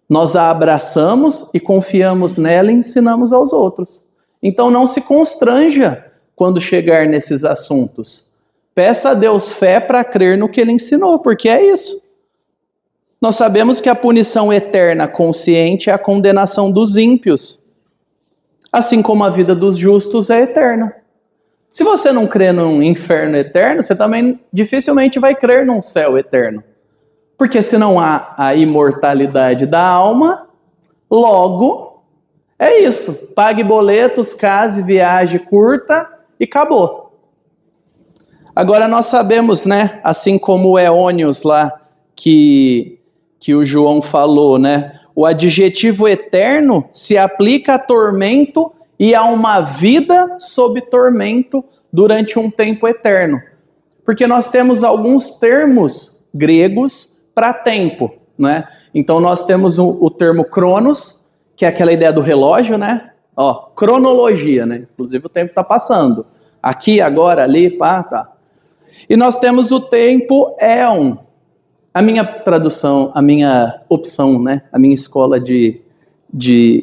nós a abraçamos e confiamos nela e ensinamos aos outros. Então não se constranja quando chegar nesses assuntos. Peça a Deus fé para crer no que ele ensinou, porque é isso. Nós sabemos que a punição eterna consciente é a condenação dos ímpios, assim como a vida dos justos é eterna. Se você não crê num inferno eterno, você também dificilmente vai crer num céu eterno. Porque se não há a imortalidade da alma, logo é isso. Pague boletos, case, viaje, curta e acabou. Agora nós sabemos, né, assim como o eônios lá que o João falou, né, o adjetivo eterno se aplica a tormento e a uma vida sob tormento durante um tempo eterno. Porque nós temos alguns termos gregos para tempo, né? Então nós temos o termo cronos, que é aquela ideia do relógio, né? Ó, cronologia, né? Inclusive o tempo está passando. Aqui, agora, ali, pá, tá. E nós temos o tempo éon. A minha tradução, a minha opção, né? A minha escola de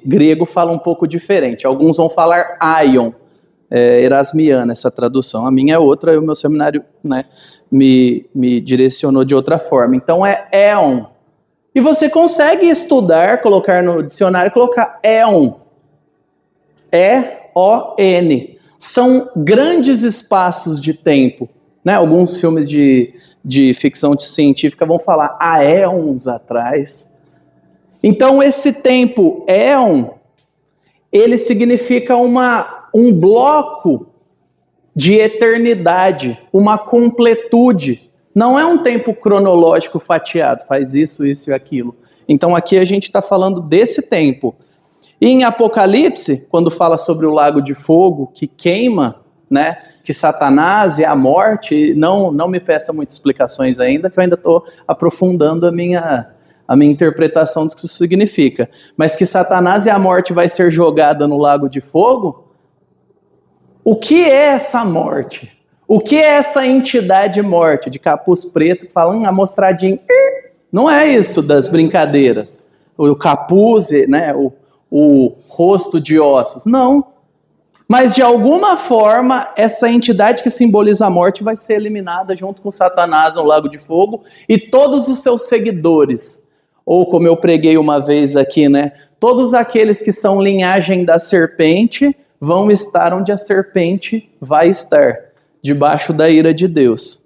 grego fala um pouco diferente. Alguns vão falar aion, erasmiana essa tradução. A minha é outra, e o meu seminário, né, me direcionou de outra forma. Então é éon. E você consegue estudar, colocar no dicionário, colocar éon. E-O-N. São grandes espaços de tempo. Né? Alguns filmes de ficção científica vão falar há éons atrás. Então esse tempo éon, ele significa um bloco de eternidade, uma completude. Não é um tempo cronológico fatiado, faz isso, isso e aquilo. Então aqui a gente está falando desse tempo. E em Apocalipse, quando fala sobre o lago de fogo que queima, né, que Satanás e a morte, não me peça muitas explicações ainda, que eu ainda estou aprofundando a minha interpretação do que isso significa. Mas que Satanás e a morte vai ser jogada no lago de fogo, o que é essa morte? O que é essa entidade morte? De capuz preto, falando amostradinho. Não é isso das brincadeiras. O capuz, né, o rosto de ossos. Não. Mas de alguma forma, essa entidade que simboliza a morte vai ser eliminada junto com Satanás no lago de fogo e todos os seus seguidores. Ou como eu preguei uma vez aqui, né? Todos aqueles que são linhagem da serpente vão estar onde a serpente vai estar, debaixo da ira de Deus.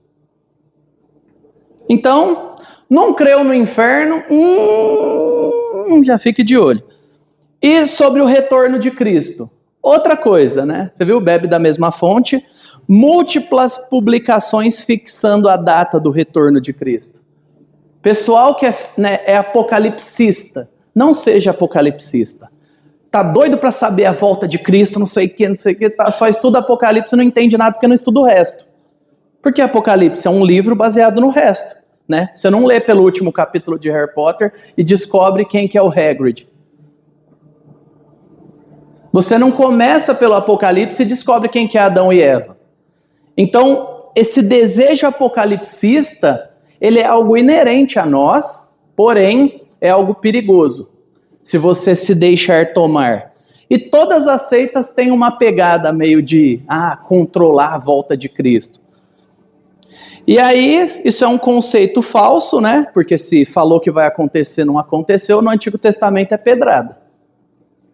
Então, não creu no inferno? Já fique de olho. E sobre o retorno de Cristo. Outra coisa, né? Você viu? Bebe da mesma fonte. Múltiplas publicações fixando a data do retorno de Cristo. Pessoal que é apocalipsista, não seja apocalipsista. Tá doido para saber a volta de Cristo, não sei o que, tá, só estuda Apocalipse e não entende nada porque não estuda o resto. Porque Apocalipse é um livro baseado no resto, né? Você não lê pelo último capítulo de Harry Potter e descobre quem que é o Hagrid. Você não começa pelo Apocalipse e descobre quem que é Adão e Eva. Então, esse desejo apocalipsista, ele é algo inerente a nós, porém, é algo perigoso, se você se deixar tomar. E todas as seitas têm uma pegada meio de, controlar a volta de Cristo. E aí, isso é um conceito falso, né? Porque se falou que vai acontecer, não aconteceu, no Antigo Testamento é pedrada.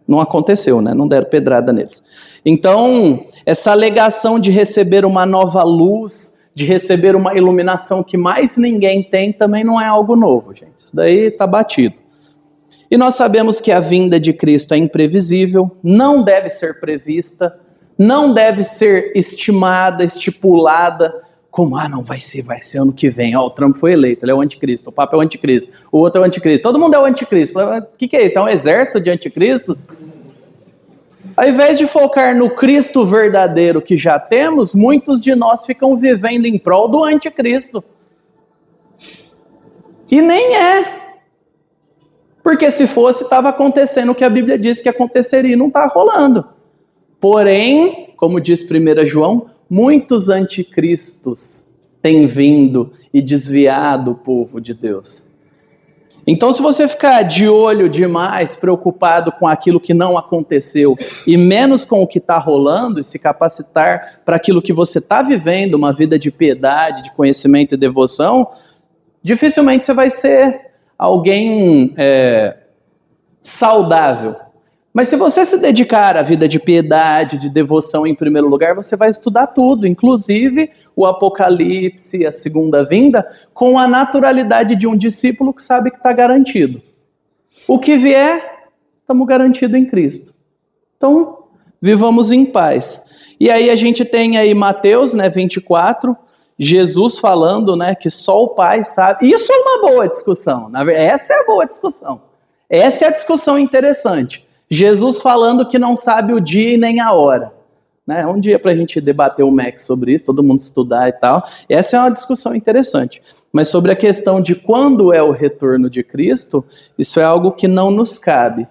Não aconteceu, né? Não deram pedrada neles. Então, essa alegação de receber uma nova luz, de receber uma iluminação que mais ninguém tem, também não é algo novo, gente. Isso daí está batido. E nós sabemos que a vinda de Cristo é imprevisível, não deve ser prevista, não deve ser estimada, estipulada, como, não, vai ser ano que vem. O Trump foi eleito, ele é o anticristo, o Papa é o anticristo, o outro é o anticristo, todo mundo é o anticristo. O que é isso? É um exército de anticristos? Ao invés de focar no Cristo verdadeiro que já temos, muitos de nós ficam vivendo em prol do anticristo. E nem é. Porque se fosse, estava acontecendo o que a Bíblia diz que aconteceria e não está rolando. Porém, como diz 1 João, muitos anticristos têm vindo e desviado o povo de Deus. Então, se você ficar de olho demais, preocupado com aquilo que não aconteceu e menos com o que está rolando, e se capacitar para aquilo que você está vivendo, uma vida de piedade, de conhecimento e devoção, dificilmente você vai ser alguém saudável. Mas se você se dedicar à vida de piedade, de devoção em primeiro lugar, você vai estudar tudo, inclusive o Apocalipse, a segunda vinda, com a naturalidade de um discípulo que sabe que está garantido. O que vier, estamos garantidos em Cristo. Então, vivamos em paz. E aí a gente tem aí Mateus, 24, Jesus falando, que só o Pai sabe. Isso é uma boa discussão. Essa é a boa discussão. Essa é a discussão interessante. Jesus falando que não sabe o dia e nem a hora. Um dia para a gente debater o MEC sobre isso, todo mundo estudar e tal. Essa é uma discussão interessante. Mas sobre a questão de quando é o retorno de Cristo, isso é algo que não nos cabe.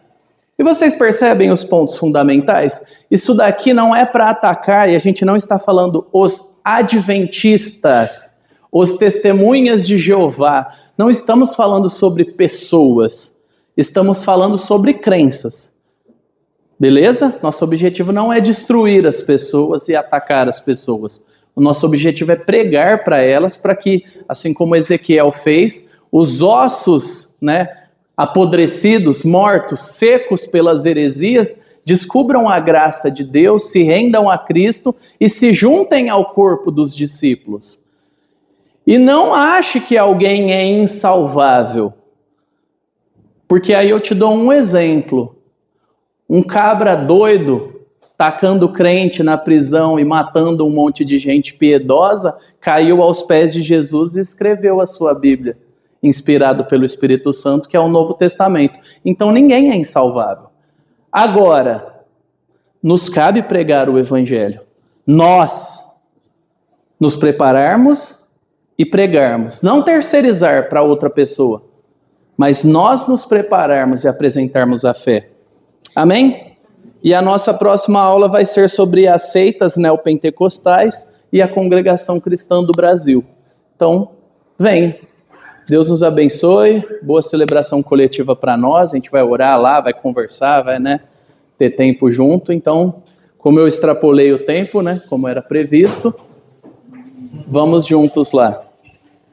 E vocês percebem os pontos fundamentais? Isso daqui não é para atacar, e a gente não está falando os adventistas, os testemunhas de Jeová. Não estamos falando sobre pessoas, estamos falando sobre crenças. Beleza? Nosso objetivo não é destruir as pessoas e atacar as pessoas. O nosso objetivo é pregar para elas, para que, assim como Ezequiel fez, os ossos, apodrecidos, mortos, secos pelas heresias, descubram a graça de Deus, se rendam a Cristo e se juntem ao corpo dos discípulos. E não ache que alguém é insalvável. Porque aí eu te dou um exemplo. Um cabra doido, tacando crente na prisão e matando um monte de gente piedosa, caiu aos pés de Jesus e escreveu a sua Bíblia, inspirado pelo Espírito Santo, que é o Novo Testamento. Então ninguém é insalvável. Agora, nos cabe pregar o Evangelho. Nós nos prepararmos e pregarmos. Não terceirizar para outra pessoa, mas nós nos prepararmos e apresentarmos a fé. Amém? E a nossa próxima aula vai ser sobre as seitas neopentecostais e a congregação cristã do Brasil. Então, vem. Deus nos abençoe. Boa celebração coletiva para nós. A gente vai orar lá, vai conversar, vai ter tempo junto. Então, como eu extrapolei o tempo, como era previsto, vamos juntos lá.